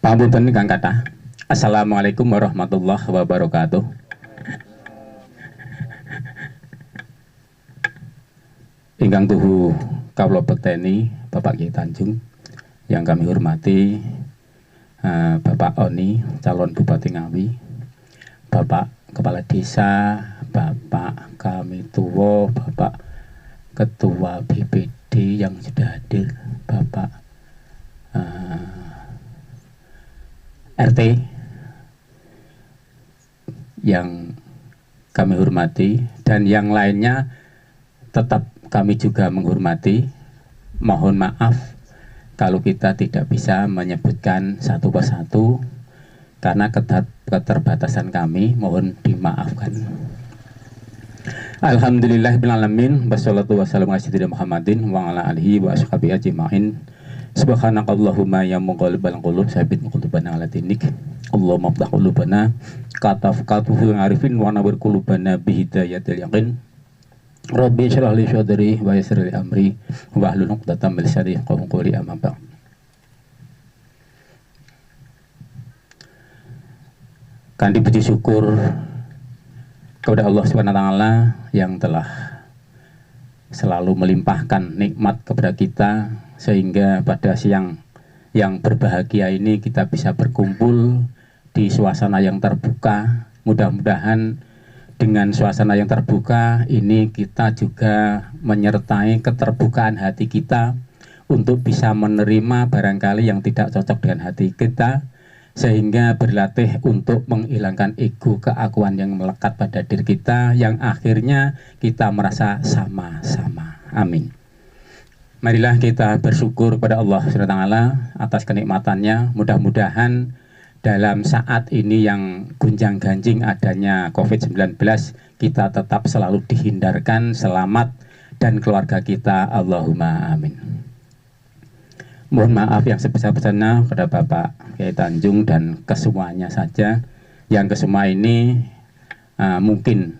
Pangapunten ingkang kathah. Assalamualaikum warahmatullahi wabarakatuh. Ingkang tuhu kawula bekteni Bapak Kyai Tanjung yang kami hormati, Bapak Oni calon Bupati Ngawi, Bapak Kepala Desa, Bapak kami tuwa, Bapak Ketua BPD yang sudah hadir, Bapak RT yang kami hormati, dan yang lainnya tetap kami juga menghormati. Mohon maaf kalau kita tidak bisa menyebutkan satu persatu karena keterbatasan kami, mohon dimaafkan. Alhamdulillahirrahmanirrahim. Wassalatu wassalamu ala sayyidina Muhammadin wa ala alihi wa ashabihi ajma'in. Subhanakallahumma ya muqallibal qulub sabit qulubana ala dinik. Allahumma ftah qulubana kataful arifin wa nawwir qulubana bi hidayatil yaqin. Rabbi shrah li sadri wa yassir li amri wa hlul 'uqdatam min lisani yafqahu qawli. Amma ba'd. Kandi puji syukur kepada Allah Subhanahu wa taala yang telah selalu melimpahkan nikmat kepada kita, sehingga pada siang yang berbahagia ini kita bisa berkumpul di suasana yang terbuka. Mudah-mudahan dengan suasana yang terbuka ini kita juga menyertai keterbukaan hati kita untuk bisa menerima barangkali yang tidak cocok dengan hati kita, sehingga berlatih untuk menghilangkan ego keakuan yang melekat pada diri kita, yang akhirnya kita merasa sama-sama. Amin. Marilah kita bersyukur kepada Allah SWT atas kenikmatannya. Mudah-mudahan dalam saat ini yang gunjang-ganjing adanya COVID-19, kita tetap selalu dihindarkan, selamat, dan keluarga kita. Allahumma amin. Mohon maaf yang sebesar-besarnya kepada Bapak Kyai Tanjung dan kesemuanya saja. Yang kesemua ini mungkin,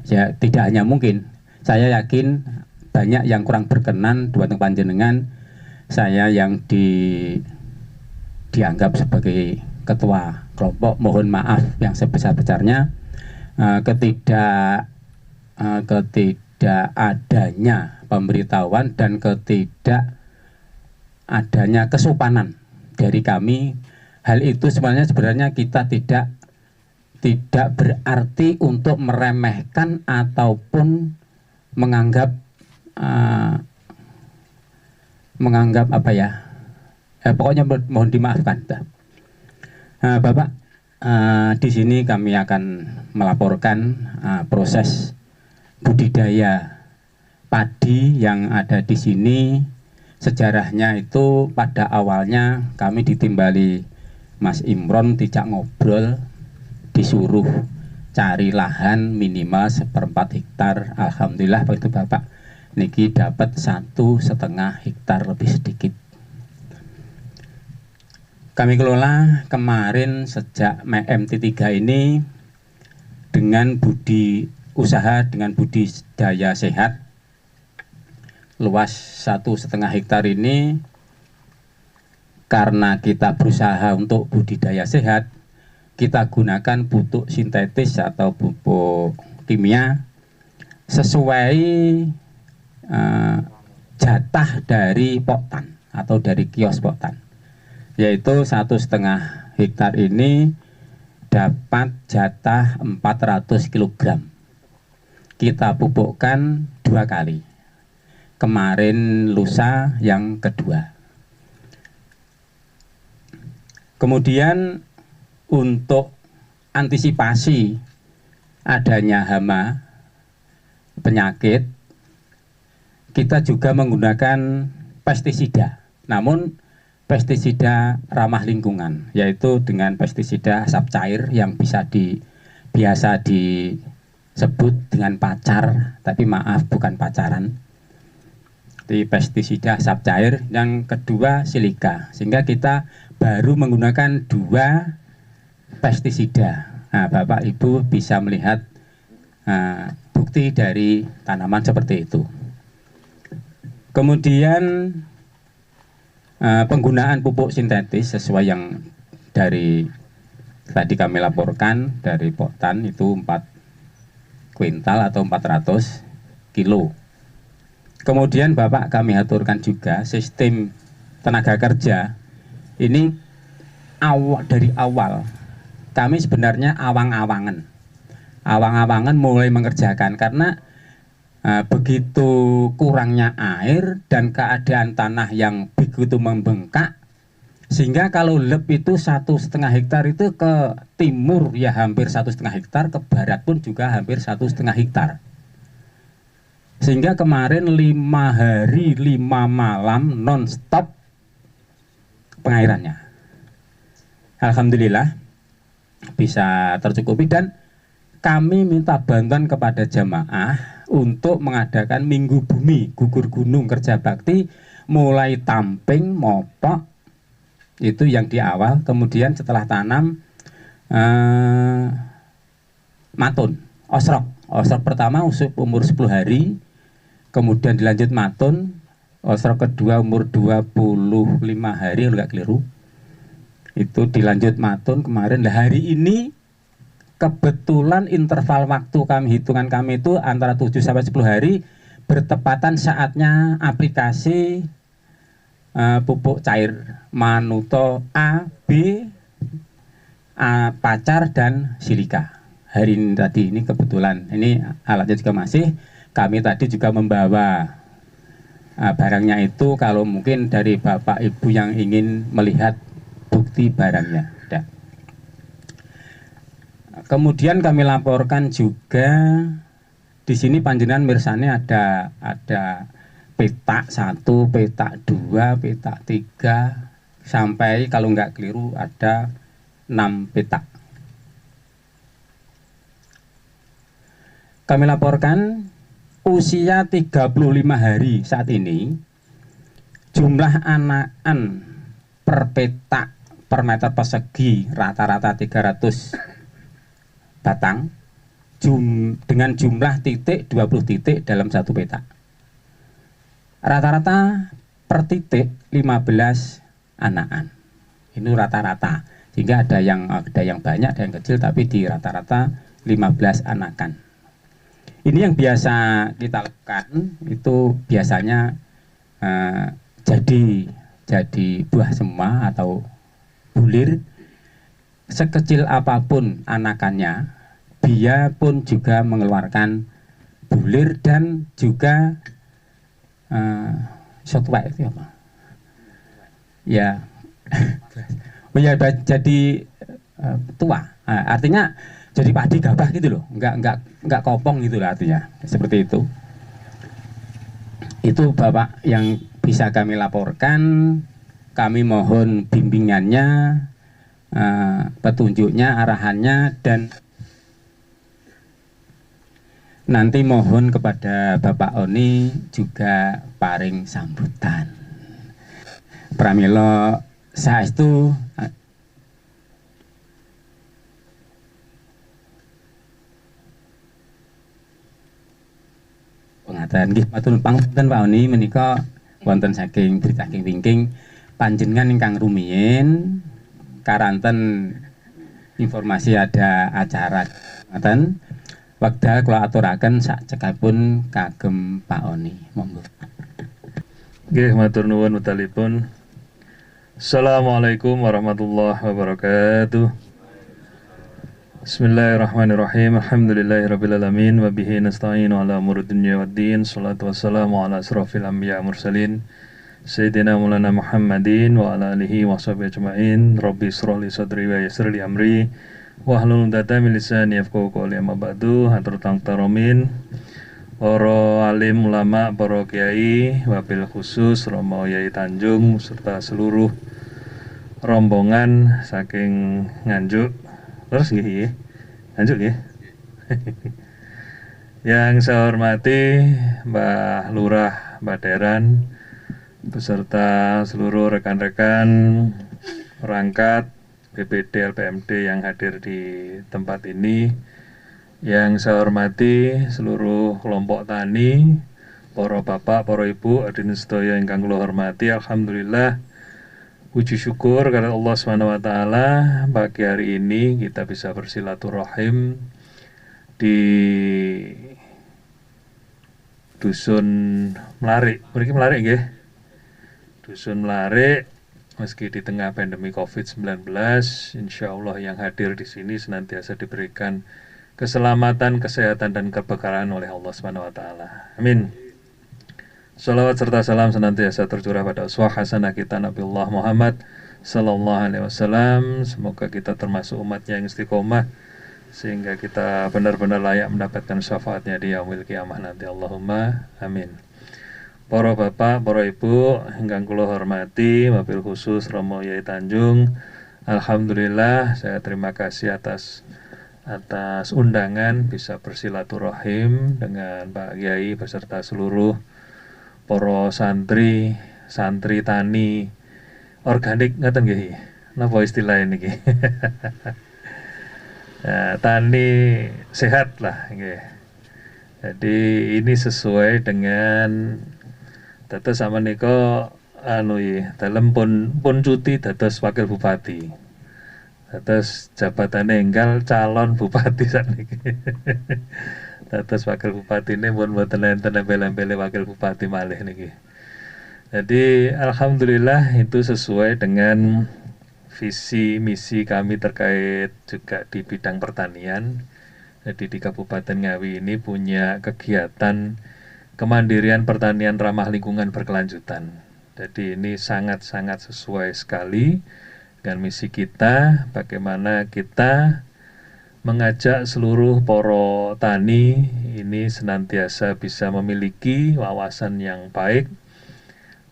ya tidak hanya mungkin, saya yakin banyak yang kurang berkenan buat panjenengan. Saya yang dianggap sebagai ketua kelompok, mohon maaf yang sebesar-besarnya. Ketidak adanya pemberitahuan dan adanya kesopanan dari kami. Hal itu sebenarnya kita tidak berarti untuk meremehkan ataupun menganggap apa ya, pokoknya mohon dimaafkan. Bapak, di sini kami akan melaporkan proses budidaya padi yang ada di sini. Sejarahnya itu pada awalnya kami ditimbali Mas Imron, tidak ngobrol, disuruh cari lahan minimal 1/4 hektar. Alhamdulillah begitu Bapak, niki dapat 1,5 hektar lebih sedikit. Kami kelola kemarin sejak MT3 ini dengan dengan budidaya sehat. Luas 1,5 hektar ini, karena kita berusaha untuk budidaya sehat, kita gunakan pupuk sintetis atau pupuk kimia sesuai jatah dari poktan atau dari kios poktan, yaitu 1,5 hektar ini dapat jatah 400 kg. Kita pupukkan 2 kali, kemarin lusa yang kedua. Kemudian untuk antisipasi adanya hama penyakit, kita juga menggunakan pestisida, namun pestisida ramah lingkungan, yaitu dengan pestisida asap cair yang biasa disebut dengan pacar, tapi maaf bukan pacaran. Di pestisida asap cair. Yang kedua silika, sehingga kita baru menggunakan 2 pestisida. Nah, Bapak Ibu bisa melihat bukti dari tanaman seperti itu. Kemudian penggunaan pupuk sintetis sesuai yang dari tadi kami laporkan dari Poktan itu 4 kuintal atau 400 kilo. Kemudian Bapak kami aturkan juga sistem tenaga kerja ini dari awal kami sebenarnya awang-awangan mulai mengerjakan karena begitu kurangnya air dan keadaan tanah yang begitu membengkak, sehingga kalau leb itu 1,5 hektar itu ke timur ya hampir 1,5 hektar, ke barat pun juga hampir 1,5 hektar. Sehingga kemarin 5 hari 5 malam non-stop pengairannya. Alhamdulillah bisa tercukupi, dan kami minta bantuan kepada jamaah untuk mengadakan minggu bumi, gugur gunung, kerja bakti, mulai tamping, mopok, itu yang di awal. Kemudian setelah tanam matun, osrok pertama umur 10 hari, kemudian dilanjut matun, osrok kedua umur 25 hari, kalau nggak keliru, itu dilanjut matun kemarin. Nah, hari ini kebetulan interval waktu hitungan kami itu antara 7 sampai 10 hari, bertepatan saatnya aplikasi pupuk cair Manuto A, B, Pacar dan Silika. Hari ini tadi ini kebetulan ini alatnya juga masih, kami tadi juga membawa barangnya itu, kalau mungkin dari Bapak Ibu yang ingin melihat bukti barangnya. Kemudian kami laporkan juga di sini panjenengan mirsani ada petak 1, petak 2, petak 3 sampai kalau nggak keliru ada 6 petak. Kami laporkan usia 35 hari saat ini, jumlah anakan per petak per meter persegi rata-rata 300 batang, dengan jumlah titik 20 titik dalam satu petak. Rata-rata per titik 15 anakan. Ini rata-rata. Sehingga ada yang banyak, ada yang kecil, tapi di rata-rata 15 anakan. Ini yang biasa kita lakukan, itu biasanya jadi buah semua atau bulir. Sekecil apapun anakannya, dia pun juga mengeluarkan bulir dan juga shotway itu apa? Ya, jadi tua. Artinya jadi padi gabah gitu loh, nggak kopong gitu lah artinya, seperti itu. Itu Bapak yang bisa kami laporkan. Kami mohon bimbingannya, petunjuknya, arahannya, dan nanti mohon kepada Bapak Oni juga paring sambutan. Pramila saestu pengatakan nggih matur pangapunten Pak Oni, menika wonten saking berita wingking panjenengan ingkang rumiyin karanten informasi ada acara ngaten wekdal kula aturaken sak cekapun kagem Pak Oni, monggo. Nggih matur nuwun utalipun. Assalamualaikum warahmatullahi wabarakatuh. Bismillahirrahmanirrahim. Alhamdulillahirabbil alamin wa bihi nasta'inu ala umuri dunya waddin. Shalatu wassalamu ala asrofil anbiya mursalin Sayyidina Maulana Muhammadin wa ala alihi wa sahbihi ajma'in. Rabbi ishrah li sadri wa yassir li amri wahlul 'uqdatam min lisani yafqahu qawli. Amma ba'du. Hatur tangtaromin para alim ulama, para kiai, wabil khusus Romo Yai Tanjung serta seluruh rombongan saking Nganjuk. Terus nggih, Nganjuk nggih. Yang saya hormati Mbah Lurah Baderan beserta seluruh rekan-rekan perangkat BPD LPMD yang hadir di tempat ini. Yang saya hormati seluruh kelompok tani, para bapak, para ibu, hadirin sedaya ingkang kula hormati. Alhamdulillah Puji syukur karena Allah SWT pagi hari ini kita bisa bersilaturahim di Dusun Melarik. Mriki Melarik nggih. Dusun Melarik, meski di tengah pandemi COVID-19, insya Allah yang hadir di sini senantiasa diberikan keselamatan, kesehatan, dan keberkahan oleh Allah SWT. Amin. Salawat serta salam senantiasa tercurah pada uswah hasanah kita Nabiullah Muhammad Sallallahu Alaihi Wasallam. Semoga kita termasuk umatnya yang istiqomah sehingga kita benar-benar layak mendapatkan syafaatnya di yaumil qiyamah nanti. Allahumma amin. Para bapak, para ibu, ingkang kula hormati, wabil khusus Romo Yai Tanjung. Alhamdulillah, saya terima kasih atas undangan bisa bersilaturahim dengan Pak Kiai beserta seluruh para santri tani organik ngaten nggih. Napa istilah niki? Ya, tani sehat lah nggih. Jadi ini sesuai dengan dados sama niko dalam pun cuti dados wakil bupati. Dados jabatane enggal calon bupati sakniki. Dados wakil bupati ini pun mboten enten embel-embele wakil bupati malih niki. Jadi alhamdulillah itu sesuai dengan visi misi kami terkait juga di bidang pertanian. Jadi di Kabupaten Ngawi ini punya kegiatan kemandirian pertanian ramah lingkungan berkelanjutan. Jadi ini sangat-sangat sesuai sekali dengan misi kita, bagaimana kita mengajak seluruh para tani ini senantiasa bisa memiliki wawasan yang baik,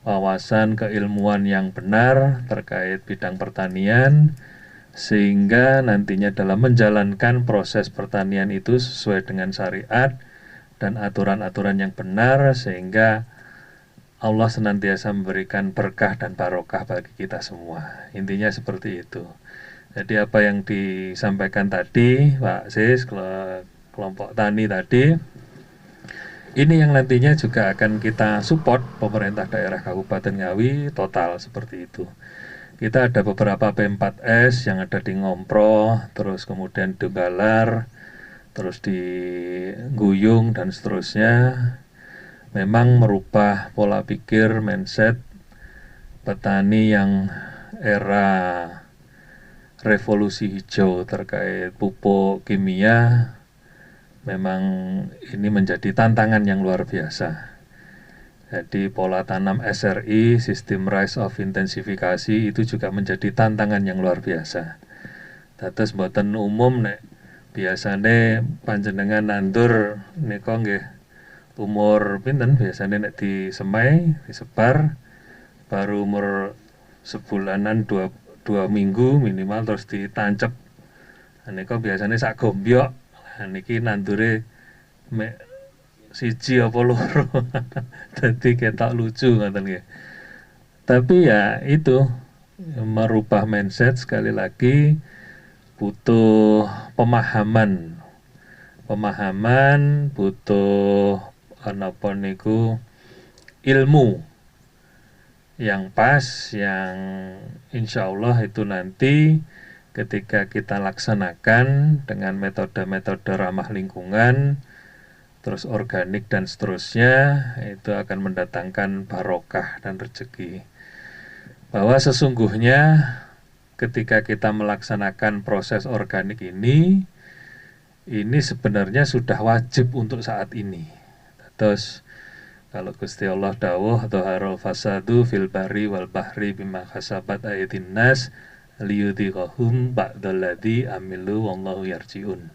wawasan keilmuan yang benar terkait bidang pertanian, sehingga nantinya dalam menjalankan proses pertanian itu sesuai dengan syariat dan aturan-aturan yang benar, sehingga Allah senantiasa memberikan berkah dan barokah bagi kita semua. Intinya seperti itu. Jadi apa yang disampaikan tadi Pak Sis, kelompok tani tadi, ini yang nantinya juga akan kita support pemerintah daerah Kabupaten Ngawi total seperti itu. Kita ada beberapa P4S yang ada di Ngompro, terus kemudian di Balar, terus di Guyung dan seterusnya. Memang merubah pola pikir, mindset petani yang era revolusi hijau terkait pupuk kimia, memang ini menjadi tantangan yang luar biasa. Jadi pola tanam SRI, sistem rise of intensifikasi itu juga menjadi tantangan yang luar biasa. Dados mboten umum nek biasane panjenengan nandur nika nggih umur pinten biasane nek disemai, disebar baru umur sebulanan dua minggu minimal terus ditancep. Nika biasanya sak gombyok. Niki nandure mek siji apa loro. Dadi ketok lucu ngoten nggih. Tapi ya itu merubah mindset sekali lagi butuh pemahaman. Butuh napa niku ilmu yang pas, yang insya Allah itu nanti ketika kita laksanakan dengan metode-metode ramah lingkungan, terus organik dan seterusnya, itu akan mendatangkan barokah dan rezeki. Bahwa sesungguhnya ketika kita melaksanakan proses organik ini sebenarnya sudah wajib untuk saat ini. Terus kalau Gusti Allah dawuh dhaharul fasadu fil bahri wal bahri bima kasabat ayatin nas liyudhiqahum ba'dalladzi amilu wallahu yarji'un.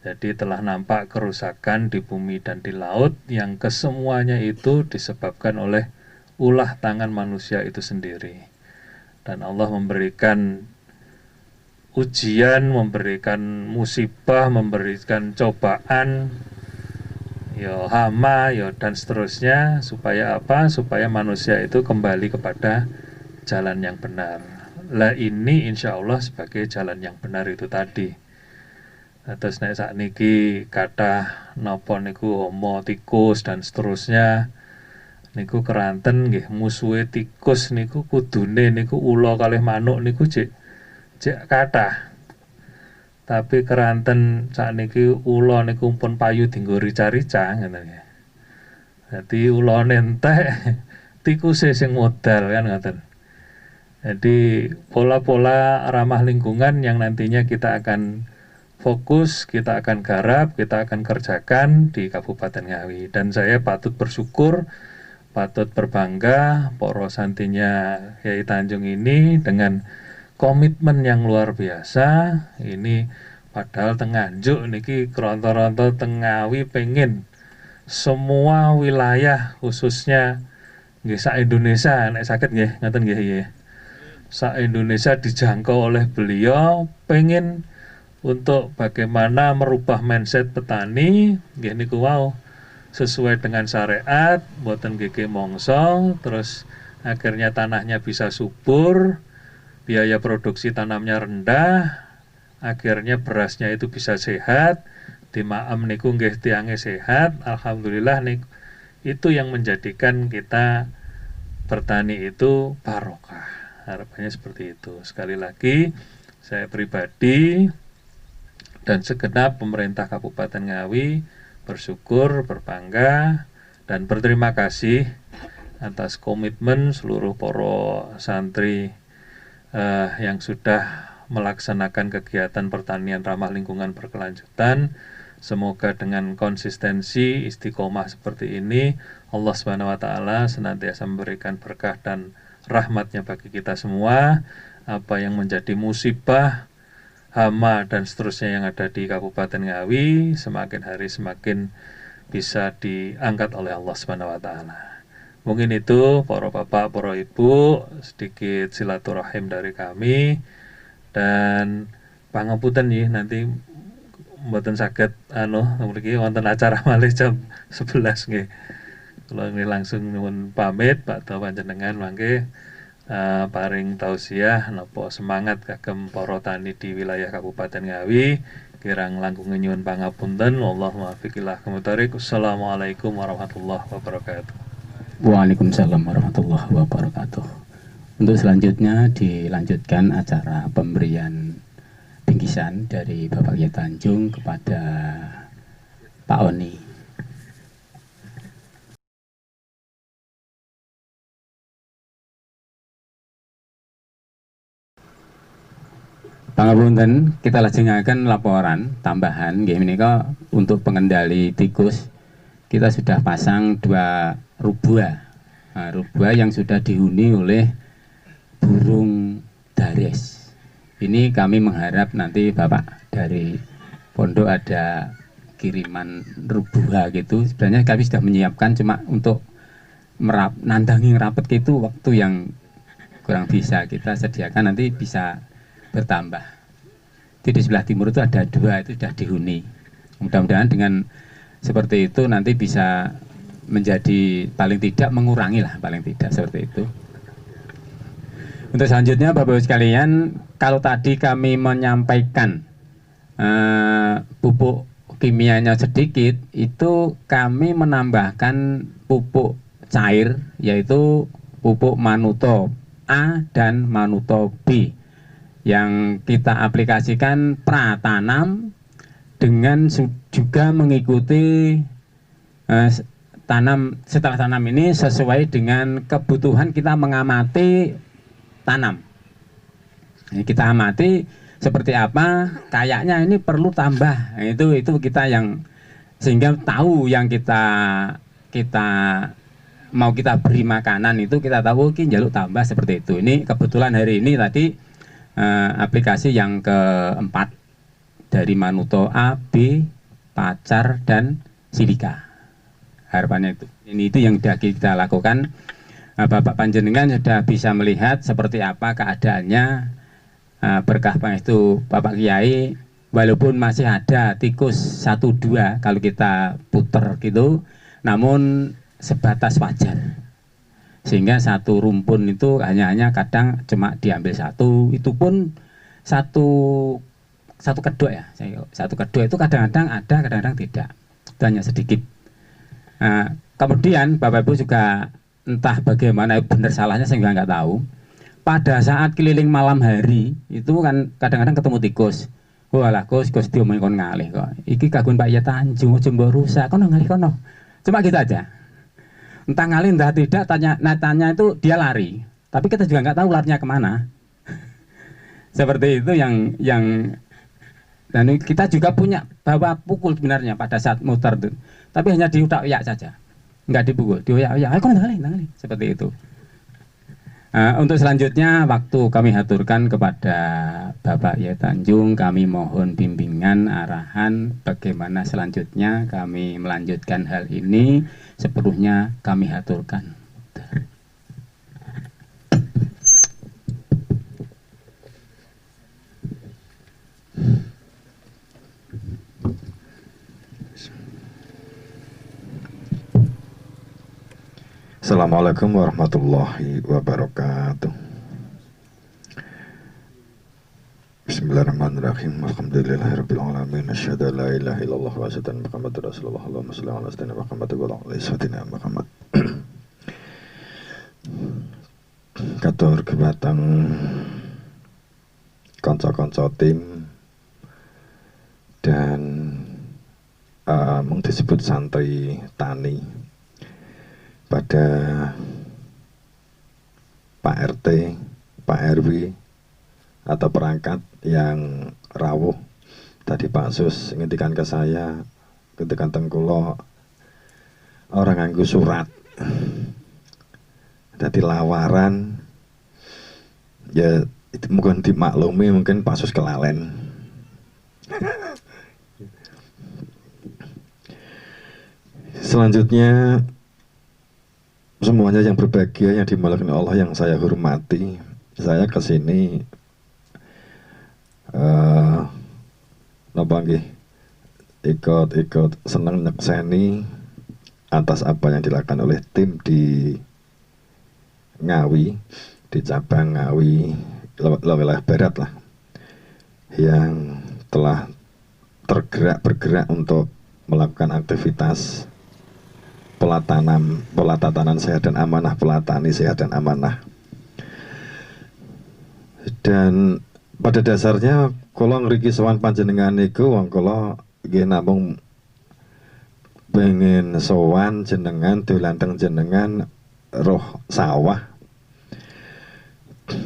Jadi telah nampak kerusakan di bumi dan di laut yang kesemuanya itu disebabkan oleh ulah tangan manusia itu sendiri. Dan Allah memberikan ujian, memberikan musibah, memberikan cobaan, ya hama, ya dan seterusnya, supaya apa? Supaya manusia itu kembali kepada jalan yang benar. Lah ini insya Allah sebagai jalan yang benar itu tadi. Terus nek sakniki kathah napa niku homo tikus dan seterusnya. niku keranten nggih musuhe tikus niku kudune niku ula kalih manuk niku cek kathah. Tapi keranten sakniki ula niku pun payu dienggo rica-rica ngoten nggih. Dadi ulane entek tikuse sing modal kan ngoten. Jadi pola-pola ramah lingkungan yang nantinya kita akan fokus, kita akan garap, kita akan kerjakan di Kabupaten Ngawi. Dan saya patut bersyukur, patut berbangga poro santinya Kyai Tanjung ini dengan komitmen yang luar biasa. Ini padahal Tenganjuk niki keronto-ronto Tengawi pengen semua wilayah khususnya nggih sak Indonesia nek saged nggih ngoten nggih nggih. Sak Indonesia dijangkau oleh beliau, pengen untuk bagaimana merubah mindset petani nggih niku wau sesuai dengan syariat, mboten gege mongso, terus akhirnya tanahnya bisa subur, biaya produksi tanamnya rendah, akhirnya berasnya itu bisa sehat, di maem niku nggih tiange sehat, alhamdulillah niku itu yang menjadikan kita bertani itu barokah. Harapannya seperti itu. Sekali lagi saya pribadi dan segenap pemerintah Kabupaten Ngawi bersyukur, berbangga dan berterima kasih atas komitmen seluruh poro santri yang sudah melaksanakan kegiatan pertanian ramah lingkungan berkelanjutan. Semoga dengan konsistensi istiqomah seperti ini Allah Subhanahu wa taala senantiasa memberikan berkah dan rahmatnya bagi kita semua. Apa yang menjadi musibah, hama dan seterusnya yang ada di Kabupaten Ngawi semakin hari semakin bisa diangkat oleh Allah Subhanahu wa taala. Mungkin itu para bapak, para ibu, sedikit silaturahim dari kami dan pangapunten nggih nanti mboten saged mriki wonten acara malih jam 11 nggih. Kula langsung nyuwun pamit Pak panjenengan mangke paring tausiah napa semangat kagem para tani di wilayah Kabupaten Ngawi. Kirang langkung nyuwun pangapunten. Wallahu muwaffiq ila aqwamit thoriq. Assalamualaikum warahmatullahi wabarakatuh. Waalaikumsalam warahmatullahi wabarakatuh. Untuk selanjutnya dilanjutkan acara pemberian bingkisan dari Bapak Kyai Tanjung kepada Pak Oni. Pangapunten, kita lajengaken laporan tambahan nggih menika untuk pengendali tikus. Kita sudah pasang 2 rubua. Rubua yang sudah dihuni oleh burung dares. Ini kami mengharap nanti Bapak dari pondok ada kiriman rubua gitu. Sebenarnya kami sudah menyiapkan cuma untuk nandangi rapet itu waktu yang kurang bisa kita sediakan, nanti bisa bertambah. Di sebelah timur itu ada 2, itu sudah dihuni. Mudah-mudahan dengan seperti itu nanti bisa menjadi paling tidak mengurangi lah, paling tidak seperti itu. Untuk selanjutnya Bapak Ibu sekalian, kalau tadi kami menyampaikan pupuk kimianya sedikit, itu kami menambahkan pupuk cair yaitu pupuk Manuto A dan Manuto B yang kita aplikasikan pratanam dengan juga mengikuti setelah tanam ini sesuai dengan kebutuhan kita mengamati tanam. Ini kita amati seperti apa, kayaknya ini perlu tambah. Itu kita yang sehingga tahu yang kita mau kita beri makanan itu kita tahu ki njaluk tambah seperti itu. Ini kebetulan hari ini tadi aplikasi yang keempat dari Manuto A, B, Pacar dan Silika. Harapannya itu. Ini itu yang sudah kita lakukan. Bapak panjenengan sudah bisa melihat seperti apa keadaannya. Berkah itu Bapak Kiai, walaupun masih ada tikus 1-2 kalau kita puter gitu, namun sebatas wajar. Sehingga satu rumpun itu hanya kadang cuma diambil 1, itu pun satu kedok ya. Satu kedok itu kadang-kadang ada, kadang-kadang tidak. Itu hanya sedikit. Kemudian Bapak Ibu juga entah bagaimana benar salahnya saya juga nggak tahu. Pada saat keliling malam hari itu kan kadang-kadang ketemu tikus. Walah, Gus diomongin kon ngalih kok. Iki kagun Pak Ya Tanjung, jembo rusak, kono ngalih kono. Cuma gitu aja. Entah ngalih entah tidak, tanya itu dia lari. Tapi kita juga nggak tahu larinya kemana. Seperti itu yang dan kita juga punya bawa pukul sebenarnya pada saat muter itu. Tapi hanya diutak-uyak saja. Nggak dipukul, diuyak-uyak. Ayo kono ngalih. Seperti itu. Untuk selanjutnya waktu kami haturkan kepada Bapak Yai Tanjung, kami mohon bimbingan arahan bagaimana selanjutnya kami melanjutkan hal ini, sepenuhnya kami haturkan. Assalamualaikum warahmatullahi wabarakatuh. Bismillahirrahmanirrahim. Alhamdulillahirabbil alamin. Asyhadu an la ilaha illallah wa asyhadu anna Muhammadar Rasulullah. Allahumma shalli ala sayyidina Muhammad wa ala ali sayyidina Muhammad. Katur kebatang kanca-kanca tim dan mung disebut santri tani pada Pak RT, Pak RW atau perangkat yang rawuh. Tadi Pak Sus ngintikan ke saya ketika tengkulo orang nganggo surat. Jadi lawaran ya itu mungkin dimaklumi, mungkin Pak Sus kelalen. Selanjutnya semuanya yang berbahagia yang dimuliakan Allah yang saya hormati, saya kesini ikut senang nyekseni atas apa yang dilakukan oleh tim di Ngawi, di cabang Ngawi wilayah Barat lah, yang telah bergerak untuk melakukan aktivitas pola tatanan sehat dan amanah, pelatani sehat dan amanah. Dan pada dasarnya kalau ngriki sowan panjenengan niku wong kula nggih namung pengen sowan jenengan dilandeng jenengan roh sawah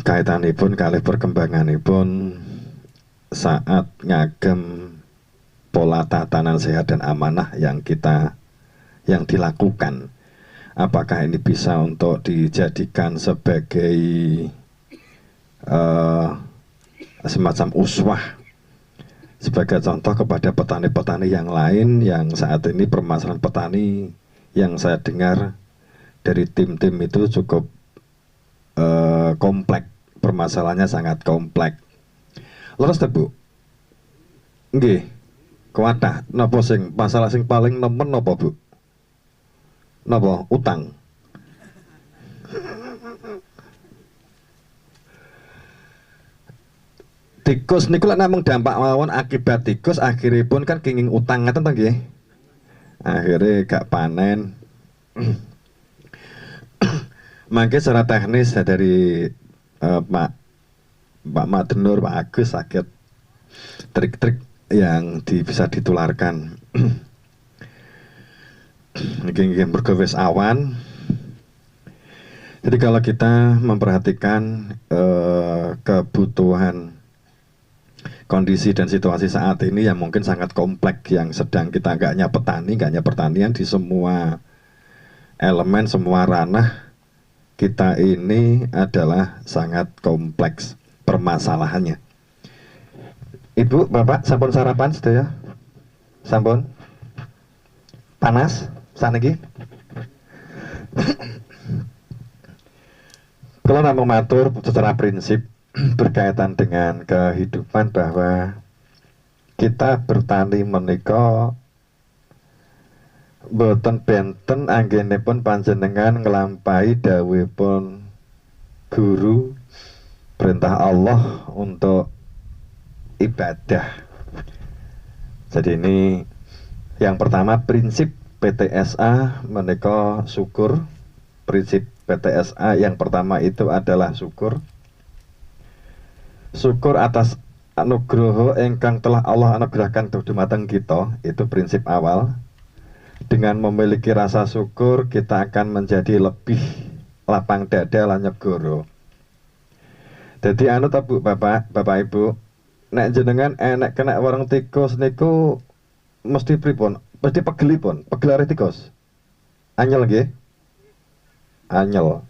kaitanipun kalih perkembanganipun saat ngagem pola tatanan sehat dan amanah yang dilakukan. Apakah ini bisa untuk dijadikan sebagai semacam uswah, sebagai contoh kepada petani-petani yang lain yang saat ini permasalahan petani yang saya dengar dari tim-tim itu cukup kompleks, permasalahannya sangat kompleks. Leres Bu? Nggih. Kuatah napa sing masalah sing paling nemen napa Bu? Napa? Utang. Tikus niku lek namung dampak mawon akibat tikus akhiripun kan kenging utang ngaten to nggih. Akhirnya gak panen. Mangke secara teknis dari Pak Madenur, Pak Agus sakit trik-trik yang bisa ditularkan. Ini bergowes awan. Jadi kalau kita memperhatikan kebutuhan kondisi dan situasi saat ini yang mungkin sangat kompleks, yang sedang kita gak hanya petani, gak hanya pertanian, di semua elemen, semua ranah kita ini adalah sangat kompleks permasalahannya. Ibu, Bapak, sampun sarapan sedaya? Sampun? Panas? Saniki? Kalau namung matur secara prinsip berkaitan dengan kehidupan bahwa kita bertani menika boten benten anggenipun panjenengan nglampahi dawuhipun guru, perintah Allah untuk ibadah. Jadi ini yang pertama, prinsip PTSA menika syukur prinsip PTSA yang pertama itu adalah syukur. Syukur atas anugerah ingkang telah Allah anugerahkan dumateng kita, itu prinsip awal. Dengan memiliki rasa syukur kita akan menjadi lebih lapang dada lan nyegoro. Jadi anu ta Bu, Bapak Ibu, nek jenengan enek kena warung tikus niku mesti pripun? Mesti pegelipun, pegelare tikus. Anyel nggih? Anyel.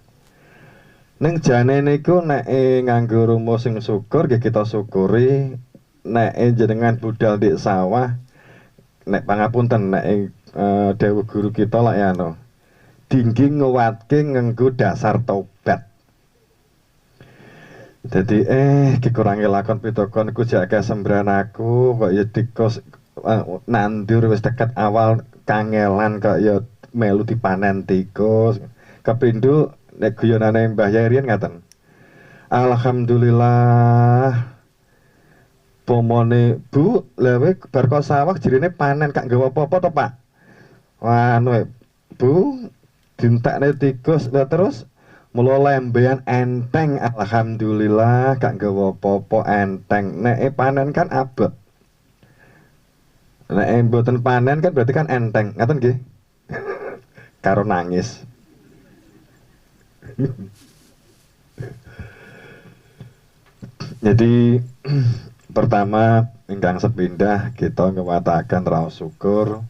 Ning jane niku nek nganggo rumus sing syukur nggih kita syukuri. Nek jenengan budal di sawah, nek pangapunten nek dawuh guru kita lah ya no. Dinggi nguwatke nganggo dasar tobat. Jadi dikurangi lakon pitokon ku jak kesembrahan aku kok ya tikus nandur wis dekat awal kangelan kok ya melu dipanen tikus. Kapindho nek guyonane Mbah Yai riyen ngaten. Alhamdulillah. Pomone Bu, lewe bar kok sawah jirine panen kak nggawa apa-apa to, Pak? Wah, Bu, dintekne tikus lah terus mula lembean enteng, alhamdulillah gak nggawa apa-apa enteng. Nek panen kan abot. Nek mboten panen kan berarti kan enteng, ngaten nggih? Karo nangis. Jadi pertama ingkang sepindah kita ngewataken raos syukur.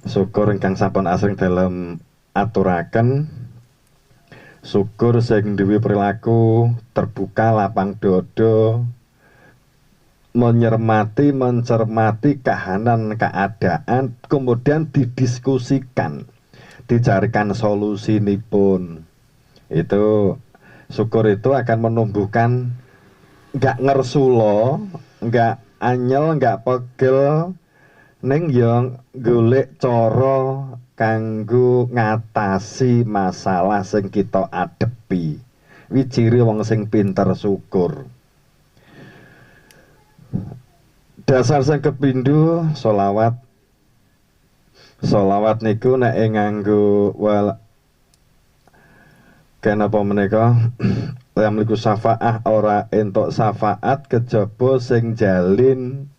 Syukur ingkang sampun asring dalam aturaken, syukur sing duwe perilaku terbuka lapang dodo, mencermati kahanan keadaan, kemudian didiskusikan, dicarikan solusi nipun. Itu syukur itu akan menumbuhkan nggak ngersulo, nggak anyel, nggak pegel, ning yang golek cara kanggo ngatasi masalah sing kita adepi. Wi ciri wong sing pinter syukur. Dasar sing kepindho sholawat. Sholawat niku nek nganggo kenapa menika lamliku syafaah ora entuk syafaat kejaba sing jalin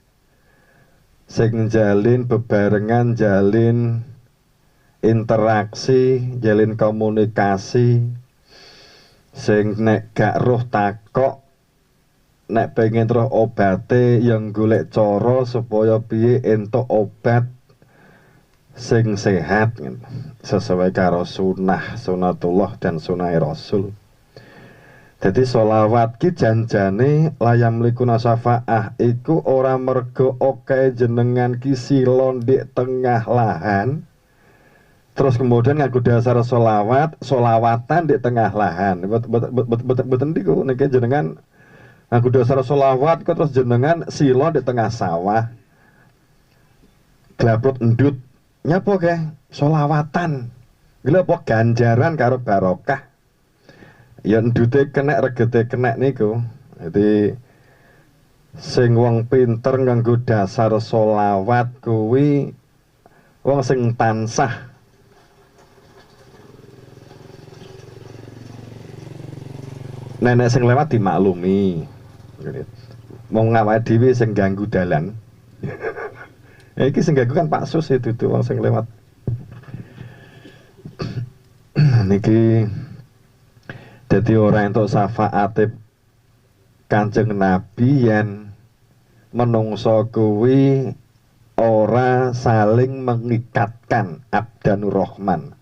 bebarengan, jalin interaksi, jalin komunikasi. Sing nek gak roh takok, nek pengen roh obate yang golek cara supaya piye entuk obat sing sehat sesuai karo sunatullah dan sunah Rasul. Jadi sholawat ki janjane layam likuna syafaah iku ora mergo oke jenengan ki silon di tengah lahan terus kemudian nganggo dasar sholawatan di tengah lahan. Boten niku nek jenengan nganggo dasar sholawat kok terus jenengan silon di tengah sawah. Glabrot endut nyapa ke sholawatan. Gila apa ganjaran karo barokah. Ya ndute kena regete kena niku. Jadi sing wong pinter nganggo dasar sholawat kuwi wong sing tansah nenek sing lewat dimaklumi. Wong awake dhewe sing ganggu dalan. Iki sing ganggu kan Pak Sus itu tuh wong sing lewat. Niki jadi orang entuk syafaate Kanjeng Nabi yen menungso kuwi ora saling mengikatkan abdanur rahman,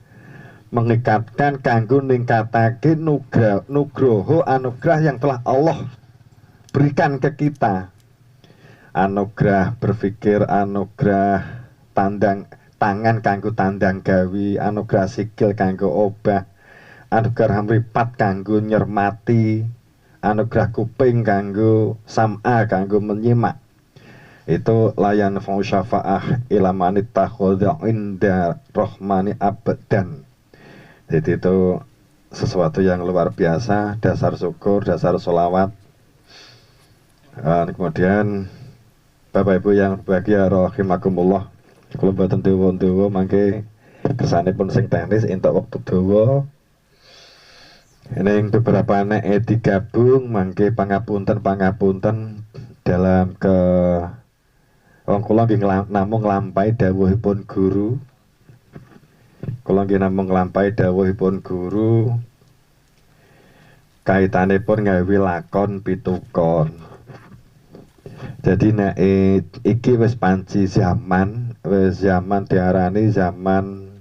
mengikatkan kanggo ningkatake nugroho anugerah yang telah Allah berikan ke kita. Anugerah berpikir, anugerah tangan kanggo tandang gawi, anugerah sikil kanggo obah, anugerah mripat kanggo nyermati, anugerah kuping kanggo sam'a kanggo menyimak. Itu layan fa'u syafa'ah ilamanit takhudha inda rahmani abdan. Jadi itu sesuatu yang luar biasa, dasar syukur, dasar sholawat. Kemudian Bapak Ibu yang berbahagia rahimakumullah, kalau mboten dawa-dawa mangke kesanipun sing teknis entuk wektu dawa Ini beberapa nek digabung mangke pangapunten dalam ke wong kula nggih namung nglampahi dawuhipun guru. Kula nggih namung nglampahi dawuhipun guru kaitanipun gawe lakon pitukon. Jadi nek iki wis panci zaman, wis zaman diarani zaman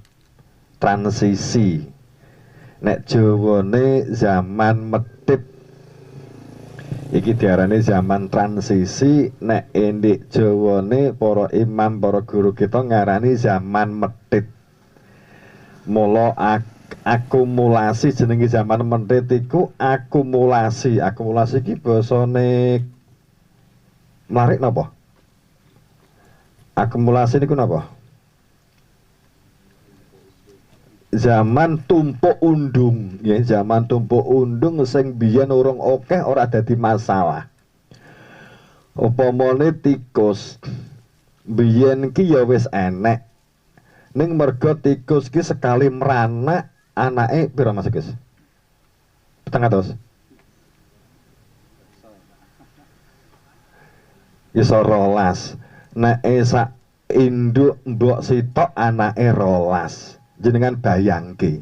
transisi. Nek Jawane zaman medhip. Iki diarani zaman transisi, nek endik Jawane para imam, para guru kita ngarani zaman medhip. Mula akumulasi jenenge zaman medhip iku akumulasi. Akumulasi iki basane mlarik napa? Akumulasi niku napa? Zaman tumpuk undung, ya, zaman tumpuk undung sing biyen urung akeh ora dadi masalah. Upamane tikus biyen ki ya wis enek. Ning merga tikus ki sekali meranak anake pira Mas Gus? 700. Iso 12. Nek sak induk mbok sitok anake 12. Jenengan bayangke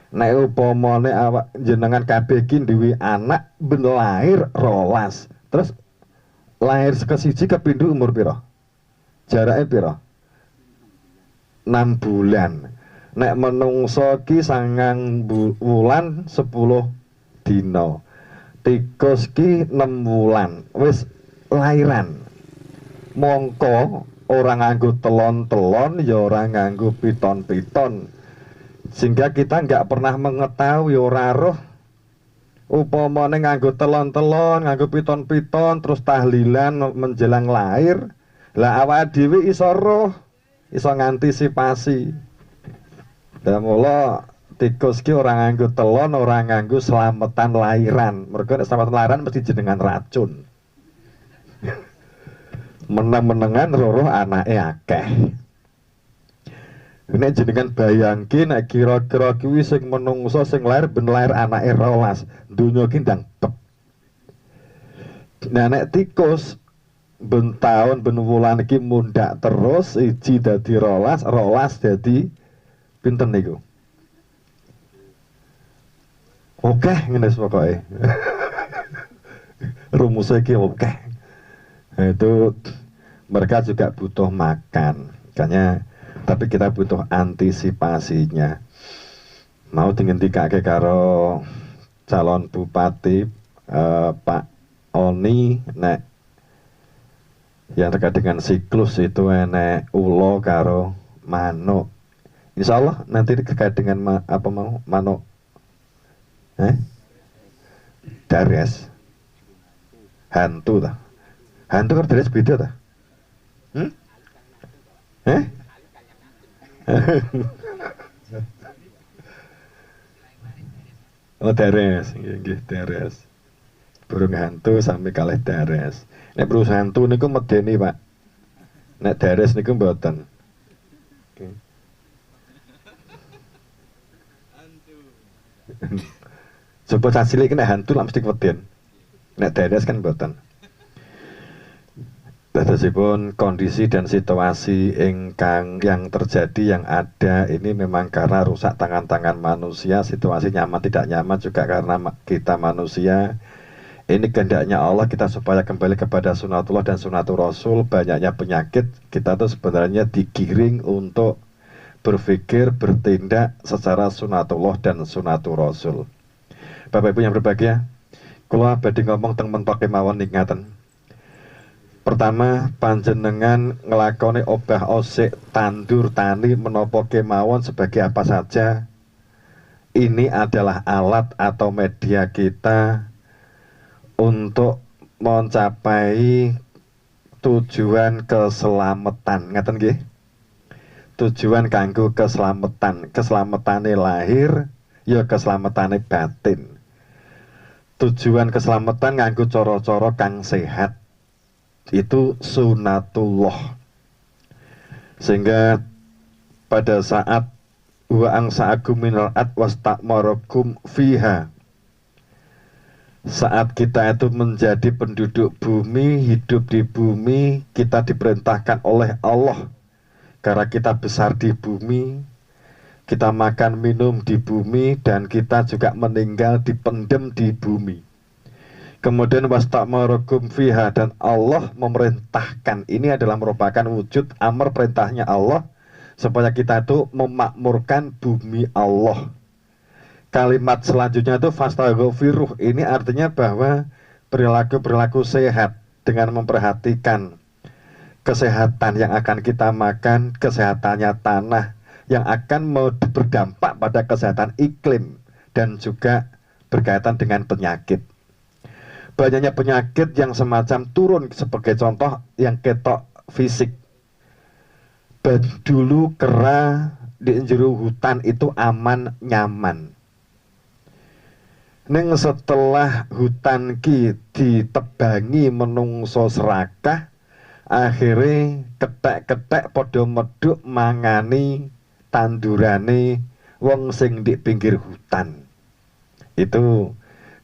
nek upamane awak jenengan kabeh iki duwe anak ben lahir 12 terus lahir kesiji kepindho umur pira? Jarake pira? 6 bulan. Nek menungso ki 9 wulan 10 dina. Tikus ki 6 wulan wis lairan. Mongko ora nganggo telon-telon, ya ora nganggo piton-piton. Sehingga kita nggak pernah mengetahui ora roh upamane nganggo telon-telon, nganggo piton-piton terus tahlilan menjelang lahir. Lah awake dhewe iso roh, iso ngantisipasi. Dan mula tikus ki ora nganggo telon, ora nganggo selamatan lahiran. Mergo nek selamatan lahiran mesti jenengan racun. Meneng-menengan roh anake akeh. Nek jenengan bayangke nek kira-kira kuwi sing menungso sing lahir ben lahir anake 12, donya ki ndang tep. Nah nek tikus ben taun ben wulan iki mundhak terus 1 dadi 12, 12 dadi pinten niku? Oke ngene pokoke. Rumusnya iki oke. Itu mereka juga butuh makan, makanya tapi kita butuh antisipasinya. Mau dingendikake karo calon bupati Pak Oni nek yang terkait dengan siklus itu enek ulo karo manuk. Insya Allah nanti terkait dengan apa mau manuk dares hantu tak? Hantu kan deres beda ta? Oh deres, nggih deres. Burung hantu sampai kalih deres. Nek burung hantu niku medeni, Pak. Nek deres niku mboten. Sebut hasilnya nek hantu lah mesti keweden. Nek deres kan mboten. Tadasipun kondisi dan situasi ingkang yang terjadi yang ada ini memang karena rusak tangan-tangan manusia. Situasi nyaman tidak nyaman juga karena kita manusia. Ini kehendaknya Allah kita supaya kembali kepada sunatullah dan sunatul rasul. Banyaknya penyakit kita tuh sebenarnya digiring untuk berpikir, bertindak secara sunatullah dan sunatul rasul. Bapak Ibu yang berbahagia, kula badhe ngomong teng mentok kemawon ingatan. Pertama, panjenengan ngelakoni obah osik tandur tani menapa kemawon sebagai apa saja. Ini adalah alat atau media kita untuk mencapai tujuan keselamatan. Ngaten nggih? Tujuan kanggo keselamatan. Keselamatane lahir, ya keselamatane batin. Tujuan keselamatan nganggo cara-cara kang sehat. Itu sunatullah. Sehingga pada saat wa angsa'akum minal ad wastakmarakum fiha Saat kita itu menjadi penduduk bumi, hidup di bumi, kita diperintahkan oleh Allah. Karena kita besar di bumi, kita makan minum di bumi, dan kita juga meninggal dipendem di bumi. Kemudian wastamarakum fiha, dan Allah memerintahkan. Ini adalah merupakan wujud amar perintahnya Allah supaya kita itu memakmurkan bumi Allah. Kalimat selanjutnya itu fastaghfiruh, ini artinya bahwa perilaku-perilaku sehat dengan memperhatikan kesehatan yang akan kita makan, kesehatannya tanah yang akan berdampak pada kesehatan iklim dan juga berkaitan dengan penyakit. Banyaknya penyakit yang semacam turun, sebagai contoh yang ketok fisik. Dulu kera di jero hutan itu aman nyaman. Ning setelah hutan ki ditebangi menungso serakah, akhirnya ketek-ketek podo meduk mangani tandurane wong sing di pinggir hutan. Itu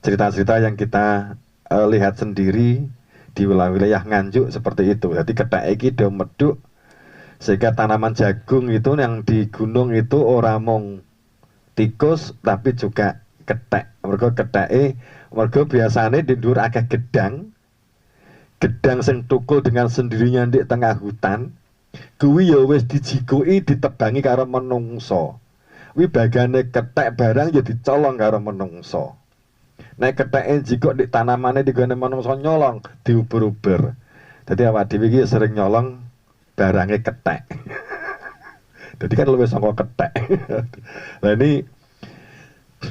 cerita-cerita yang kita lihat sendiri di wilayah Nganjuk seperti itu. Jadi ketek iki do meduk sehingga tanaman jagung itu yang di gunung itu ora mung tikus tapi juga ketek. Mergo keteke mergo biasane di dhuwur akeh gedang. Gedang sing tukul dengan sendirinya di tengah hutan. Kuwi ya wis dijikuki ditebangi karo menungso. Wi bagane ketek barang ya dicolong karo menungso. Nek keteke jikuk di tanamane digone menungso nyolong diuber-uber. Dadi awak dhewe iki sering nyolong barange ketek. Jadi kan luwih saka ketek. Lah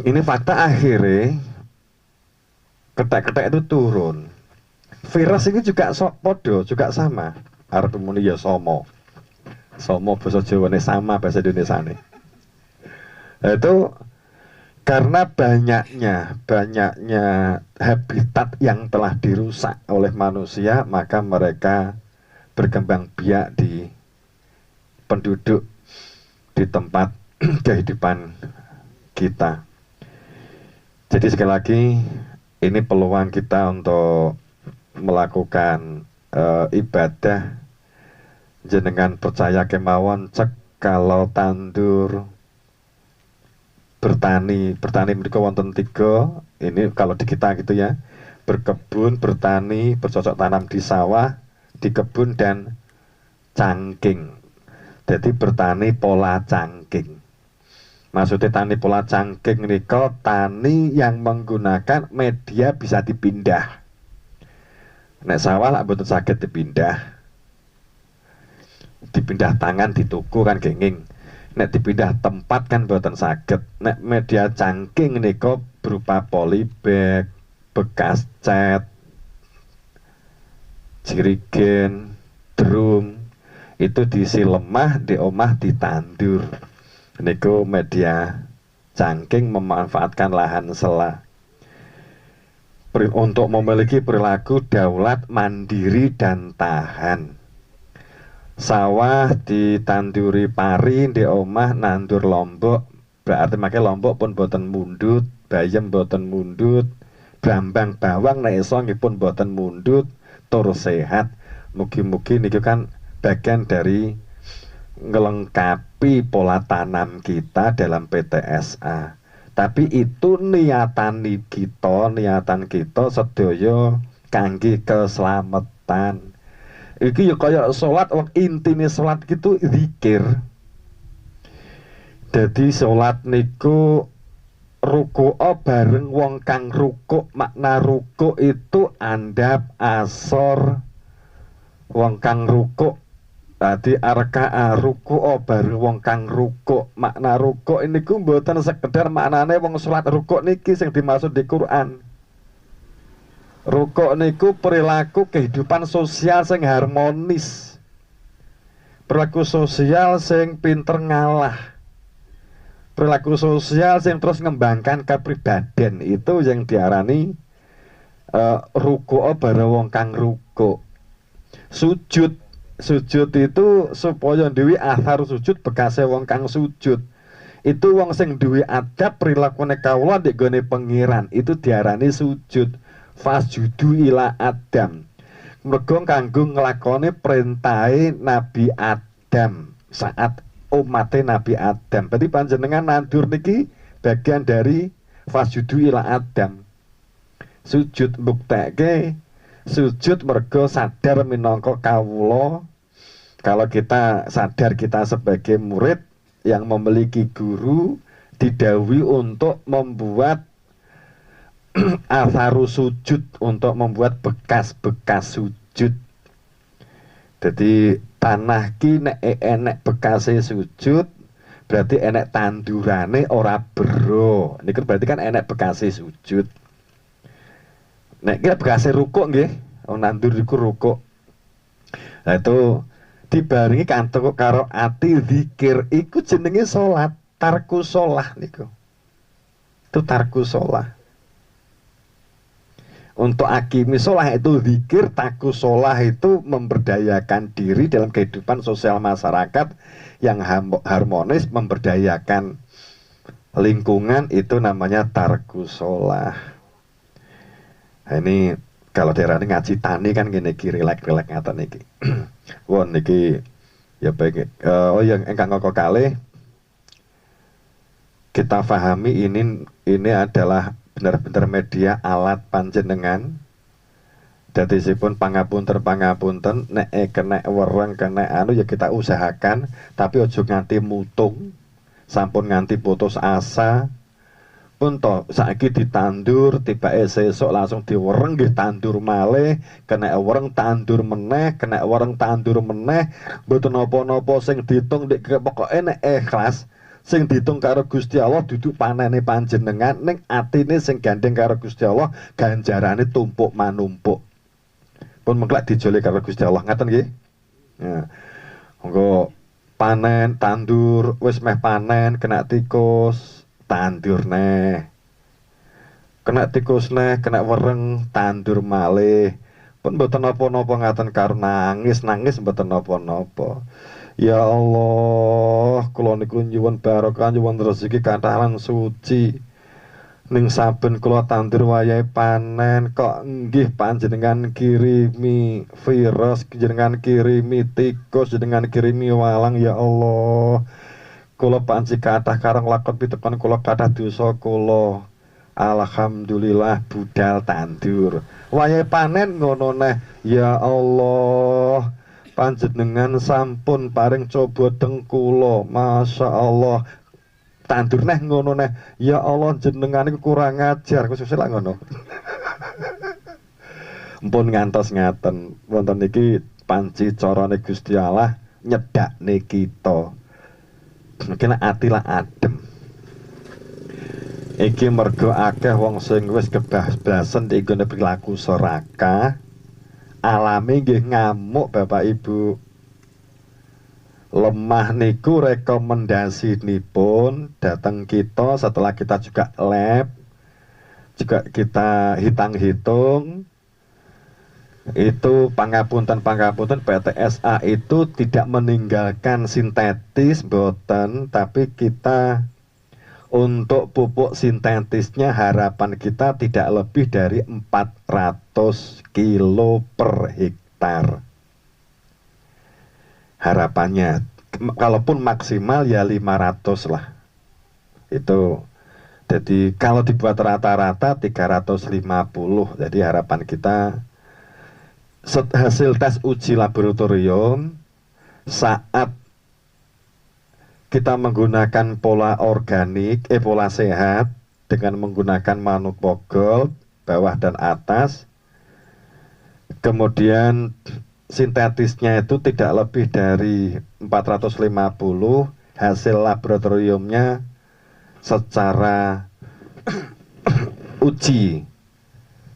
ini fakta akhirnya ketek-ketek itu turun. Virus ini juga podo, juga sama. Arep muni ya somo. Somo bahasa Jawane sama bahasa Indonesiane. Itu karena banyaknya habitat yang telah dirusak oleh manusia, maka mereka berkembang biak di penduduk di tempat kehidupan kita. Jadi sekali lagi ini peluang kita untuk melakukan ibadah. Jenengan percaya kemawon cek kalau tandur bertani mereka wonten 3. Ini kalau di kita gitu ya, berkebun, bertani, bercocok tanam di sawah, di kebun, dan cangking. Jadi bertani pola cangking. Maksudnya tani pola cangking niko tani yang menggunakan media bisa dipindah. Nek sawah lah mboten saged dipindah. Dipindah tangan di tuku kan genging. Nek dipindah tempat kan mboten saged. Nek media cangking niko berupa polybag, bekas cat, jerigen, drum, itu diisi lemah di omah ditandur. Niku media cangking memanfaatkan lahan sela untuk memiliki perilaku daulat, mandiri, dan tahan. Sawah ditanduri pari di omah nandur lombok, berarti makai lombok pun boten mundut, bayam boten mundut, brambang bawang nek iso pun boten mundut, tur sehat. Mugi-mugi niku kan bagian dari ngelengkapi pola tanam kita dalam PTSA. Tapi itu niatan kita sedaya kangge keselamatan. Iki ya kaya salat, wong intine salat gitu zikir. Jadi salat niku ruku'o bareng wong kang rukuk. Makna rukuk itu andap asor wong kang rukuk. Tadi arka'a ruku'o bareng wong kang rukuk. Makna rukuk ini ku mboten sekedar maknane wong salat rukuk niki sing dimaksud di Quran. Rukuk niku perilaku kehidupan sosial sing harmonis. Perilaku sosial sing pinter ngalah. Perilaku sosial sing terus ngembangkan kepribadian, itu yang diarani ruku'o bareng wong kang rukuk. Sujud itu supaya dewi athar sujud bekasnya wong kang sujud. Itu wong sing duwe adab prilakune kawula ndek gone pengiran itu diarani sujud. Fasjudu ila Adam. Mergo kanggo nglakoni perintahe Nabi Adam saat umate Nabi Adam. Berarti panjenengan nandur niki bagian dari fasjudu ila Adam. Sujud mbuktekke sujud mergo sadar minangka kawula. Kalau kita sadar kita sebagai murid yang memiliki guru didhawuhi untuk membuat atharu sujud, untuk membuat bekas-bekas sujud. Jadi tanah ki nek enek bekase sujud berarti enek tandurane ora bero. Niki berarti kan enek bekase sujud. Nek ki bekase rukuk nggih, nandur iku rukuk. Nah itu dibarengi karo ati zikir iku jenenge salat, tarku shalah niku. Itu tarku shalah. Untuk akimi sholah itu zikir, taku sholah itu memberdayakan diri dalam kehidupan sosial masyarakat yang harmonis, memberdayakan lingkungan, itu namanya tarku sholah. Nah, ini kalau daerah ini ngaji tani kan gini ki rilek ngaten niki. Won niki ya baik. Oh yang engkang kok kalih kita pahami ini adalah benar-benar media alat panjenengan. Dadosipun pangapunten nek kena wereng kena anu ya kita usahakan, tapi ojo nganti mutung, sampun nganti putus asa. Pun toh saiki ditandur, tiba sesuk langsung diwereng nggih tandur malih, kena wereng tandur meneh, kena wereng tandur meneh, mboten napa-napa sing diitung nek pokoke nek ikhlas. Sing diitung karo Gusti Allah duduk panene panjenengan ning atine sing gandeng karo Gusti Allah ganjarane tumpuk manumpuk. Pun mengklak dijole karo Gusti Allah ngaten nggih. Ya. Monggo panen tandur wis meh panen kena tikus tandur neh. Kena tikus neh kena wereng tandur malih. Pun mboten napa-napa ngaten karo nangis mboten napa-napa. Ya Allah, kula niku nyuwun barokah, nyuwun rezeki katalan suci. Ning saben kula tandur wayahe panen kok nggih panjenengan kirimi virus, jenengan kirimi tikus, jenengan kirimi walang ya Allah. Kula panci kathah karang lakon pitekon kula kathah dosa kula. Alhamdulillah budal tandur. Wayahe panen ngono neh ya Allah. Panjenengan sampun paring coba tengkulo, masya Allah tandur neh ngono neh ya Allah jenengan iku kurang ajar khususnya lah ngono. Mpun ngantos ngaten wonten niki panci carane Gusti Allah nyedakne kita kena ati lah adem. Iki mergo akeh wong sing wis kebas-basen iki nggone perilaku serakah. Alami nggih ngamuk Bapak Ibu. Lemah niku rekomendasinipun datang kita setelah kita juga lab, juga kita hitung-hitung. Itu pangapunten PTSA itu tidak meninggalkan sintetis boten, tapi kita untuk pupuk sintetisnya harapan kita tidak lebih dari 400 kilo per hektar. Harapannya, kalaupun maksimal ya 500 lah. Itu, jadi kalau dibuat rata-rata 350. Jadi harapan kita hasil tes uji laboratorium saat kita menggunakan pola organik, pola sehat dengan menggunakan manuk pogol bawah dan atas. Kemudian sintetisnya itu tidak lebih dari 450. Hasil laboratoriumnya secara uji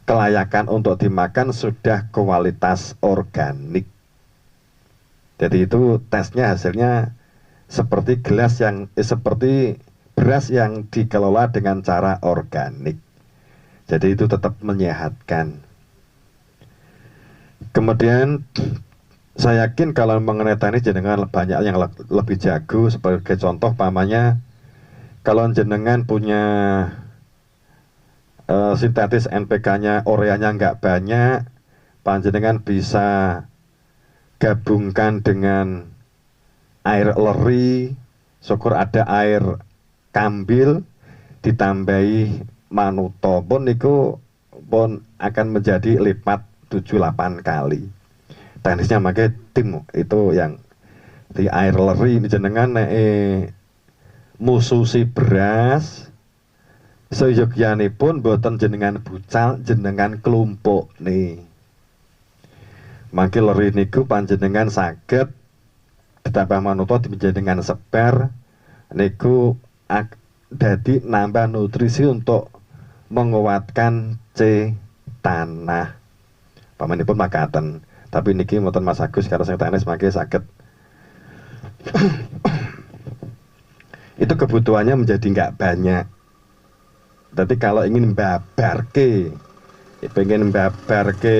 kelayakan untuk dimakan sudah kualitas organik. Jadi itu tesnya hasilnya seperti seperti beras yang dikelola dengan cara organik. Jadi itu tetap menyehatkan. Kemudian saya yakin kalau mengenai teknis jenengan banyak yang lebih jago. Sebagai contoh pamannya kalau jenengan punya sintetis NPK-nya, ureanya nggak banyak, panjenengan bisa gabungkan dengan air leri, syukur ada air kambil, ditambahi manuto pun niku pun akan menjadi lipat 7-8 kali. Teknisnya pakai tim itu yang di air leri ini jenengan mususi beras seyogyanipun boten jenengan bucal, jenengan kelompok nih. Mangke leri niku panjenengan saged ditambah manuto dengan seper niku dadi nambah nutrisi untuk menguatkan tanah. Pamanipun makaten. Tapi niki mboten Mas Agus karena saya teknis mangke saged. Itu kebutuhannya menjadi nggak banyak. Tapi kalau ingin pengen babarke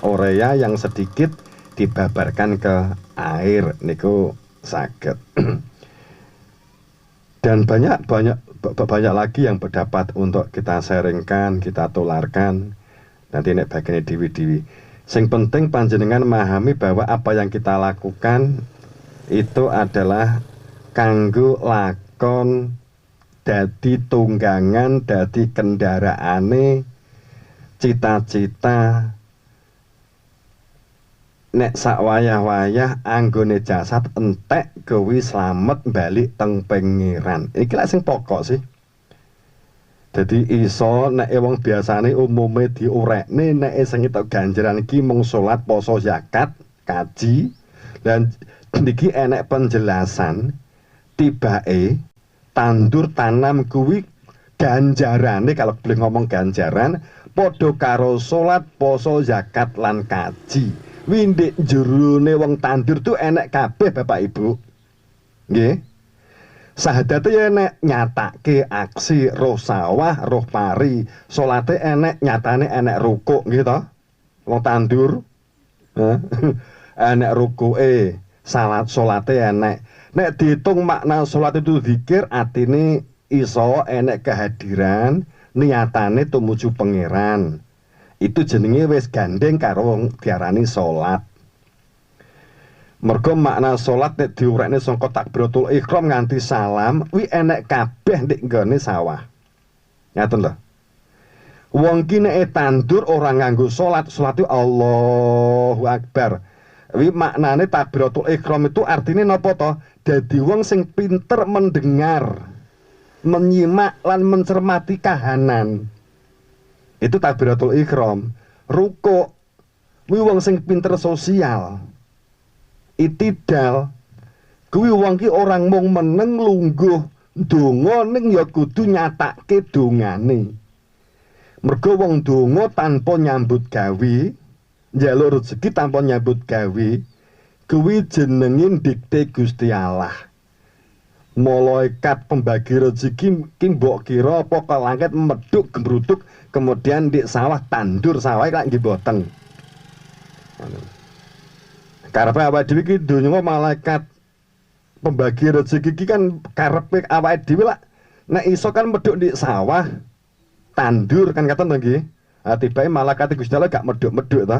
urea yang sedikit dibabarkan ke air niku saged. Dan banyak lagi yang berdapat untuk kita sharingkan, kita tularkan. Nanti nek bagian diwi-diwi. Sing penting panjenengan memahami bahwa apa yang kita lakukan itu adalah kanggo lakon dadi tunggangan, dadi kendaraane cita-cita nek sak wayah-wayah anggone jasad entek kuwi slamet balik teng pengiran. Iki lak sing pokok sih. Jadi iso nek wong biasane umume diurekne nek sing entuk ganjaran iki mung salat, poso, zakat, kaji. Dan niki enek penjelasan tibake tandur tanam kuwi ganjarane, kalau boleh ngomong ganjaran padha karo salat, poso, zakat lan kaji. Windik jerone wong tandur tuh enek kabeh Bapak Ibu. Nggih. Sahadate ya enek nyatake aksi roh sawah, roh pari. Salate enek nyatane enek rukuk nggih to. Wong tandur. Enek rukuke, salate enek. Nek dihitung makna salat itu zikir, artine iso enek kehadiran, niatane tumuju pangeran. Itu jenenge wis gandeng karo wong diarani salat. Mergo makna salat nek diurekne saka takbiratul ihram nganti salam, wi enek kabeh ndek nggone sawah. Ngaten lho. Wong ki nek tandur ora nganggo salat, salat itu Allahu Akbar. Wi maknane takbiratul ihram itu artine napa to? Dadi wong sing pinter mendengar, menyimak lan mencermati kahanan. Itu takbiratul ihram. Rukuk kuwi wong sing pinter sosial. Itidal kuwi wong ki orang mung meneng lungguh donga ning ya kudu nyatake dongane. Mergo wong donga tanpa nyambut gawe, njaluk rezeki tanpa nyambut gawe, kuwi jenenge dikte Gusti Allah. Malaikat pembagi rezeki ki mbok kira apa ke langit medhuk gembrutuk kemudian di sawah tandur sawah lak nggih boten. Karepe awake dhewe iki donya malaikat pembagi rezeki iki kan karepe awake dhewe lak nek iso kan medhuk di sawah tandur kan katen to nggih. Ha tibake malaikat Gusti Allah gak medhuk-medhuk to.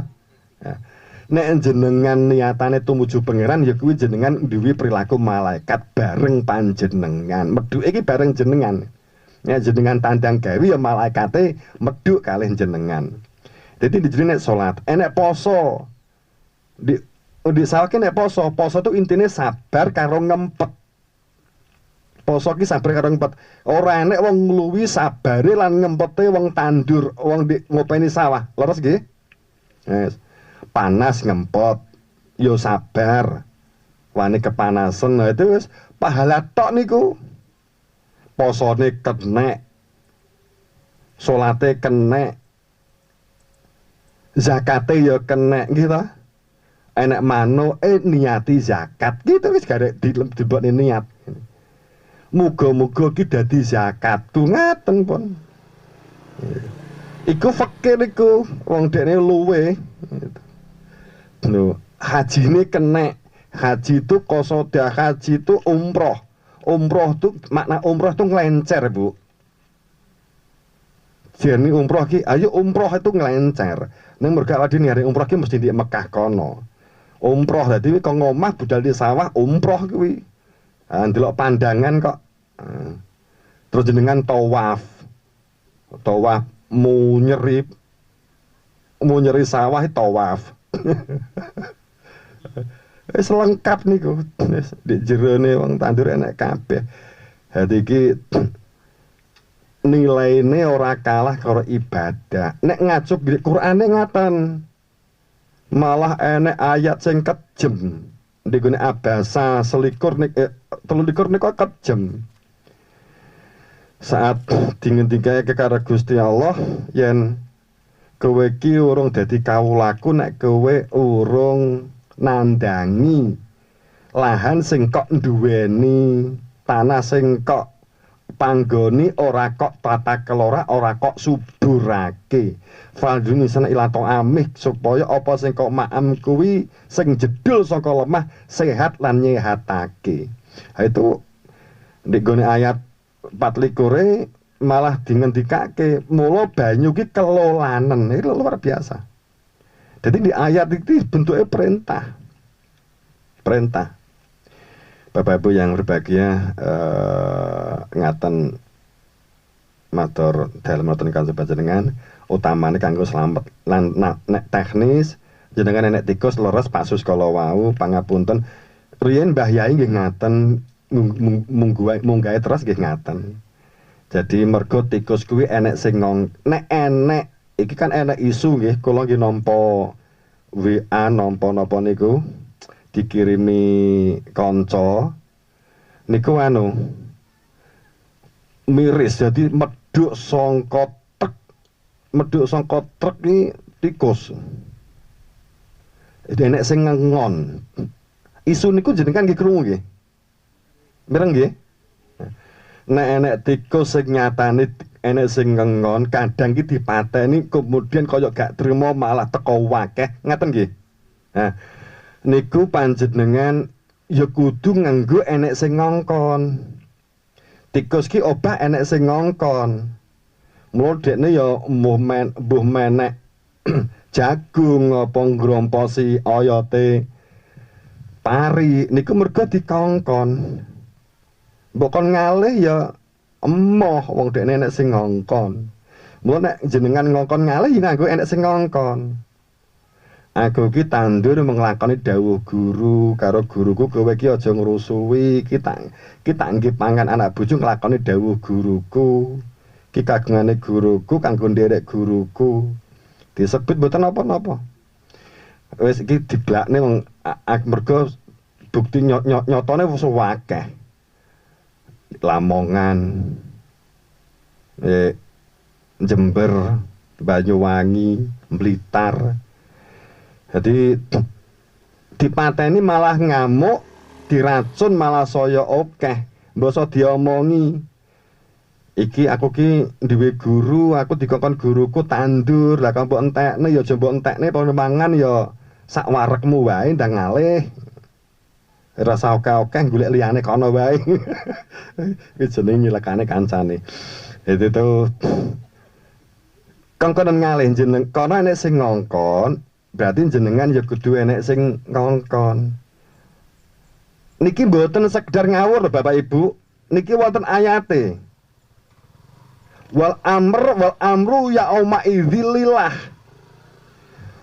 Nek jenengan niatane tumuju pangeran ya kuwi jenengan duwe perilaku malaikat bareng panjenengan. Medhuke iki bareng jenengan. Nek jenengan tandang gawe ya malaikate medhuk kalih jenengan. Dadi dijenenge salat, enek poso. Di sawah ki nek poso itu intine sabar karo ngempet. Poso ki sabar karo ngempet. Ora enek wong ngluwi sabare lan ngempete wong tandur, wong ngopeni sawah. Leres nggih? Yes. Panas ngempot, yo sabar. Wani kepanasan, nah itu wis pahala tok niku. Posone kenek, salate kenek, zakate yo kenek gitu. Enek mano niati zakat gitu wis garek dilebokne niat. Muga-muga ki dadi zakat ku ngaten pun. Iku fakir iku wong dekne luwe. Lho, hajine kenek. Haji itu qasada, haji itu umroh. umroh tuh makna umroh tuh ngelencer, Bu. Jadi umroh ki, ayo umroh itu ngelencer. Neng mergo awake dhewe hari umroh ki mesti di Mekah kono. Umroh dadi kok ngomah budal di sawah umroh kuwi. Ndelok pandangan kok. Terus jenengan tawaf. Tawaf munyeri sawah tawaf. Wis lengkap niku. Di jerone wong tandur enek kabeh. Hadi iki nilaine ora kalah karo ibadah. Nek ngajuk Qur'ane ngaten. Malah enek ayat sing kejem. Nggone abasa selikur nek 13 niku kejem. Saat dingendikae karo Gusti Allah yen kowe ki urung dadi kawulaku nek kowe urung nandangi lahan sing kok nduweni tanah sing kok panggoni ora kok tata kelora ora kok suburake falduni sana ilato amih supaya apa sing kok maam kuwi sing jedul saka lemah sehat lan nyehatake. Ha itu nggone ayat 24 malah dingendikake mula banyu ki kelolanen. Ini luar biasa. Jadi di ayat itu bentuknya perintah. Perintah. Bapak Ibu yang berbahagia, ngaten matur dalem matur ingkang panjenengan utamane kanggo slamet lan nek teknis jenengan nek tikus leres pasus kala wau pangapunten riyen Mbah Yai nggih ngaten munggahe terus nggih ngaten. Jadi mergo tikus kuwi enek sing nek enek iki kan enek isu nggih kula nggih nampa WA nampa napa niku dikirimi kanca niku miris jadi medhuk sangka truk iki tikus. Enek sing ngon. Isu niku jenengan nggih krungu nggih. Mireng nggih? Nek enek tikus sing nyatane enek sing ngon kadang ki dipateni kemudian kaya gak trimo malah teko wakeh ngaten nggih. Nah, niku panjenengan ya kudu nganggo enek sing ngongkon. Tikus ki obah enek sing ngongkon. Mula dekne ya mbuh menek jagung apa ngromposi oyote pari niku mergo dikongkon. Mbok kon ngalih ya emoh wong dekne enek sing ngongkon. Mula nek jenengan ngongkon ngalih ya nganggo enek sing ngongkon. Aku ki tandur menglakoni dawuh guru karo guruku kowe ki aja ngrusuhi kita nggih pangan anak bojo nglakoni dawuh guruku. Ki kagungane guruku kanggo nderek guruku. Disebut mboten napa-napa. Wis iki diblakne wong mergo bukti nyotone wis akeh. Lamongan, Jember, Banyuwangi, Blitar. Jadi dipateni malah ngamuk, diracun malah saya akeh. Mbasa diomongi. Iki aku ki duwe guru, aku dikongkon guruku tandur. Lah kok mbok entekne ya aja mbok entekne mangan ya sak warekmu wae ndang ngalih. Rasa oke-oke golek liyane kono wae. Iki jenenge nyilekane kancane. Itu tuh kongkonan ngalih jeneng kono enek sing ngongkon, berarti jenengan ya kudu enek sing ngongkon. Niki mboten sekedar ngawur Bapak Ibu, niki wonten ayate. Wal amru ya oma idzilillah.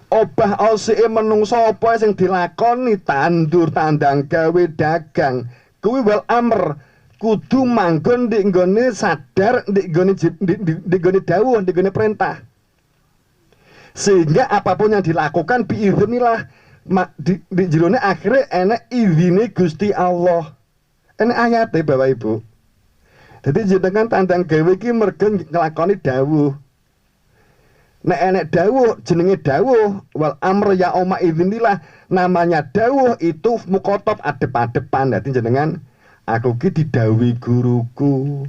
Obah osike menungso apa sing dilakoni tandur tandang gawe dagang kuwi wal amr kudu manggon ndek nggone sadar ndek nggone dawuh ndek nggone perintah sehingga apapun yang dilakukan biiznillah di jerone akhirnya enek izine Gusti Allah. Enek ayate Bapak Ibu. Jadi jenengan tandang gawe iki mergo nglakoni dawuh. Nek enek dawuh jenenge dawuh wal amr ya oma idznillah namanya dawuh itu mukotob adep-adepan. Dadi jenengan aku ki didhawuhi guruku.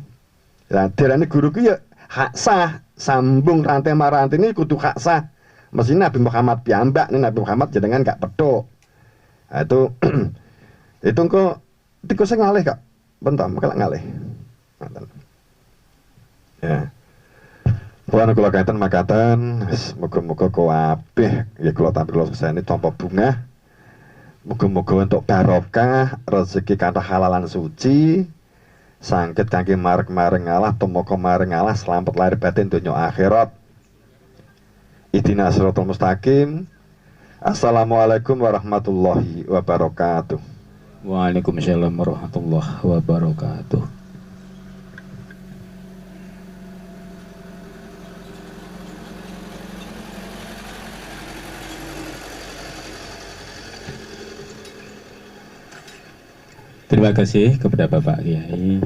Lah derane guruku ya hak sah sambung rantai marantai ini kudu hak sah. Mesti Nabi Muhammad piyambak nih Nabi Muhammad jenengan gak pedhok. Nah, itu kok tikusnya ngalih kok. bentar mengkelak ngalih. Ngoten. Ya. Puan kula kaitan makaten, muga-muga kabeh ya kula tampi kula sesane tanpa bunga. Muga-muga untuk barokah, rezeki kathah halalan suci, sangket kangge marek-mareng Allah, tumeka mareng Allah, selamat lahir batin donya akhirat. Ihdinas siratal mustaqim. Assalamualaikum warahmatullahi wabarakatuh. Waalaikumsalam warahmatullahi wabarakatuh. Terima kasih kepada Bapak Kiai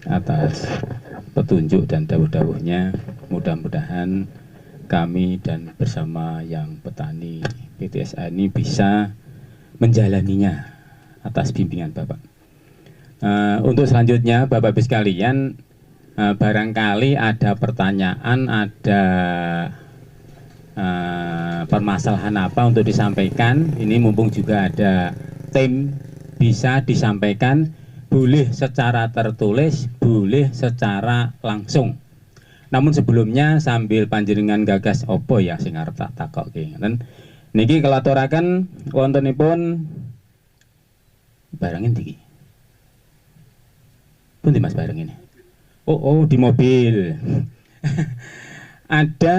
atas petunjuk dan dawuh-dawuhnya. Mudah-mudahan kami dan bersama yang petani PTSA ini bisa menjalaninya atas bimbingan Bapak. Untuk selanjutnya Bapak Ibu sekalian, barangkali ada pertanyaan, ada permasalahan apa untuk disampaikan. Ini mumpung juga ada tim, bisa disampaikan, boleh secara tertulis, boleh secara langsung. Namun sebelumnya sambil panjenengan gagas opo ya sing arep tak takokke. Niki kelaturaken wontenipun barang endi iki? Pundi Mas barang ini? Oh di mobil. Ada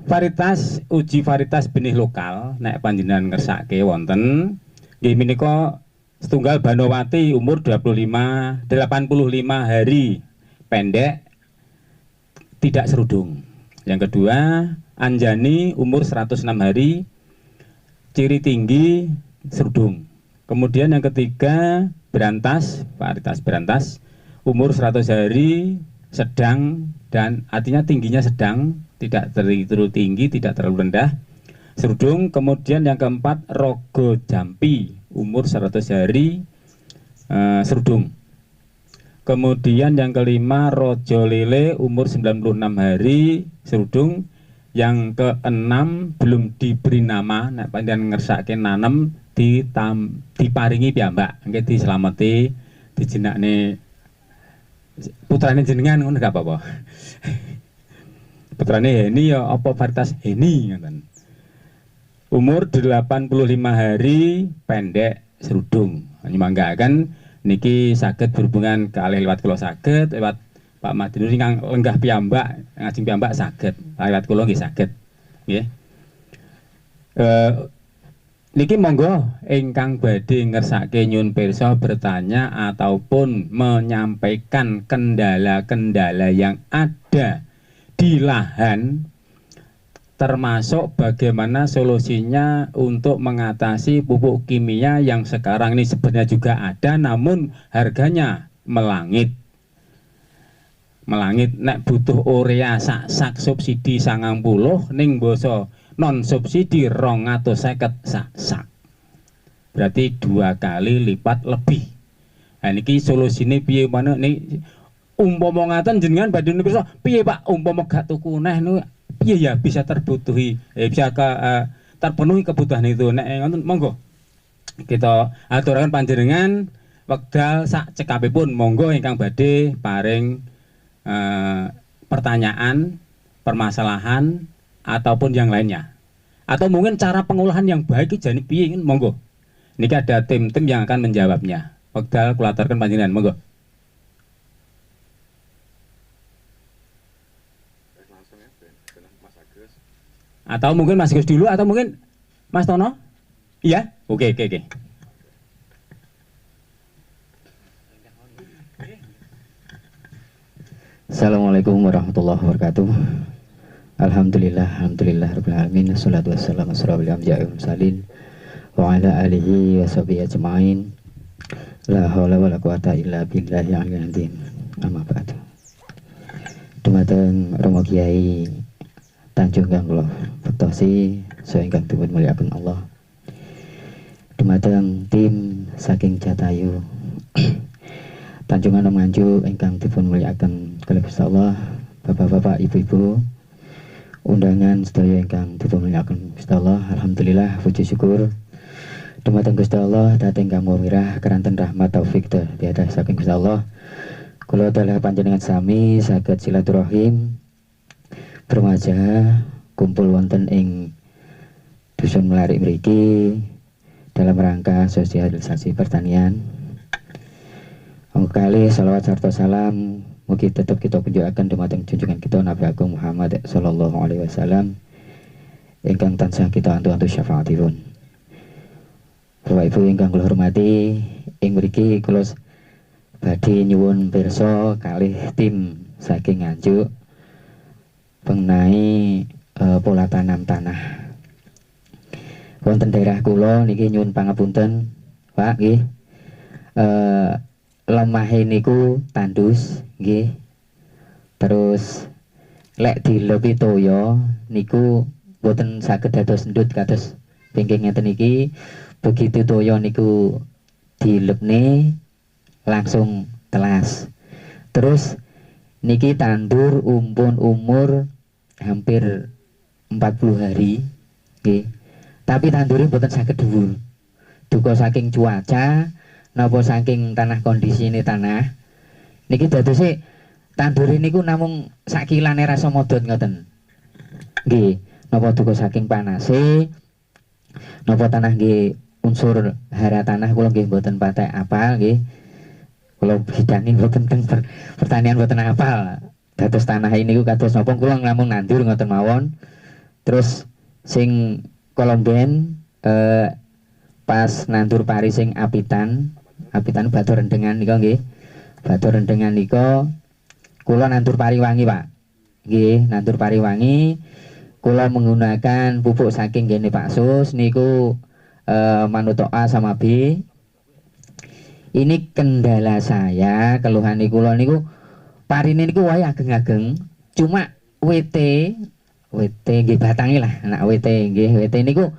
varietas, uji varietas benih lokal nek panjenengan ngersake wonten nggih menika setunggal Banowati umur 85 hari, pendek, tidak serudung. Yang kedua Anjani umur 106 hari, ciri tinggi, serudung. Kemudian yang ketiga Berantas, varietas Berantas umur 100 hari, sedang, dan artinya tingginya sedang, tidak terlalu tinggi, tidak terlalu rendah, serudung. Kemudian yang keempat Rogo Jampi umur 100 hari, serudung. Kemudian yang kelima Rojo Lele umur 96 hari, serudung. Yang keenam belum diberi nama, nek panjenengan ngersake nanem diparingi piyambak, nggih dislameti dijenakne putrane jenengan ngono gak apa-apa. Putrane Heni ya apa varietas Heni ngoten. Umur 85 hari, pendek, serudung. Nyemanggaken niki saged berhubungan kalih liwat kula saged, lewat Pak Madinur ingkang lenggah piyambak, ngajeng piyambak saged. Liwat kula nggih saged. Nggih. Niki monggo ingkang badhe ngersake nyun pirsa bertanya ataupun menyampaikan kendala-kendala yang ada di lahan, termasuk bagaimana solusinya untuk mengatasi pupuk kimia yang sekarang ini sebenarnya juga ada namun harganya melangit. Nek butuh urea sak subsidi 90 ning basa non subsidi 250 sak. Berarti 2 kali lipat lebih. Nah niki solusine piye mana nih umpama ngaten jenengan badhe pirsa piye Pak umpama gak tuku neh niku piye ya bisa terbutuhi bisa terpenuhi kebutuhan itu. Nek ngoten monggo kita aturaken panjenengan wekdal sak cekapipun, monggo ingkang badhe paring pertanyaan, permasalahan ataupun yang lainnya, atau mungkin cara pengolahan yang baik jane piye monggo. Niki ada tim-tim yang akan menjawabnya. Wekdal kula aturaken panjenengan monggo. Atau mungkin Mas Gus dulu atau mungkin Mas Tono? Iya? Oke. Assalamualaikum warahmatullahi wabarakatuh. Alhamdulillah rabbil alamin, wassalatu wassalamu ala asyrofil mursalin wa ala alihi wa sahbihi ajmain. La haula wala quwata illa billahi al-aliyyil azim. Amma ba'du. Dumateng Romo Kiai Tanjung kang kula bektosi saha ingkang dipun mulyakaken Allah. Dumateng tim saking Jatayu Tanjungan Nganjuk ingkang dipun mulyakaken kalih Gusti Allah, Bapak-bapak, Ibu-ibu, undangan sedaya ingkang dipun mulyakaken Gusti Allah. Alhamdulillah, puji syukur Dumateng Gusti Allah dhateng kanggo mirah keranten rahmat taufik biadah saking Gusti Allah. Kula dalah panjenengan sami saged silaturahim bermaja kumpul wonten ing dusun Melarik mriki dalam rangka sosialisasi pertanian. Kali salawat sarta salam mugi tetap kita kunjukaken dumateng junjungan kita Nabi Agung Muhammad sallallahu alaihi wasallam ingkang tansah kita antu-antu syafaatipun. Bapak Ibu ingkang kula hormati, ing mriki kula badhe nyuwun pirsa kalih tim saking Nganjuk mengenai pola tanam tanah. Wonten daerah kula niki nyuwun pangapunten, Pak nggih. Lemahe niku tandus nggih. Terus lek dilepi toya niku boten saged dados endut kados pengking ngeten iki. Begitu toya niku dilepne langsung telas. Terus niki tandur umpun umur hampir 40 hari nggih. Tapi tandure boten saged dhuwur. Duka saking cuaca napa saking tanah kondisine tanah niki dadose tandure niku namung sakilane rasa modot ngoten. Nggih, napa duka saking panase napa tanah nggih unsur hara tanah kula nggih mboten patek apal nggih. Kula bidani mboten teng pertanian mboten apal. Dados tanah ini ku kados napa kula namung nandur ngoten mawon. Terus sing kolomben pas nandur pari sing apitan batu rendengan nika nggih. Batu rendengan nika kula nandur pari wangi, Pak. Nggih, nandur pari wangi. Kula menggunakan pupuk saking gene Pak Sus niku Manut A sama B. Ini kendala saya, keluhan kula niku parine niku wae ageng-ageng, cuma WT nggih batangi lah, anak WT nggih. WT niku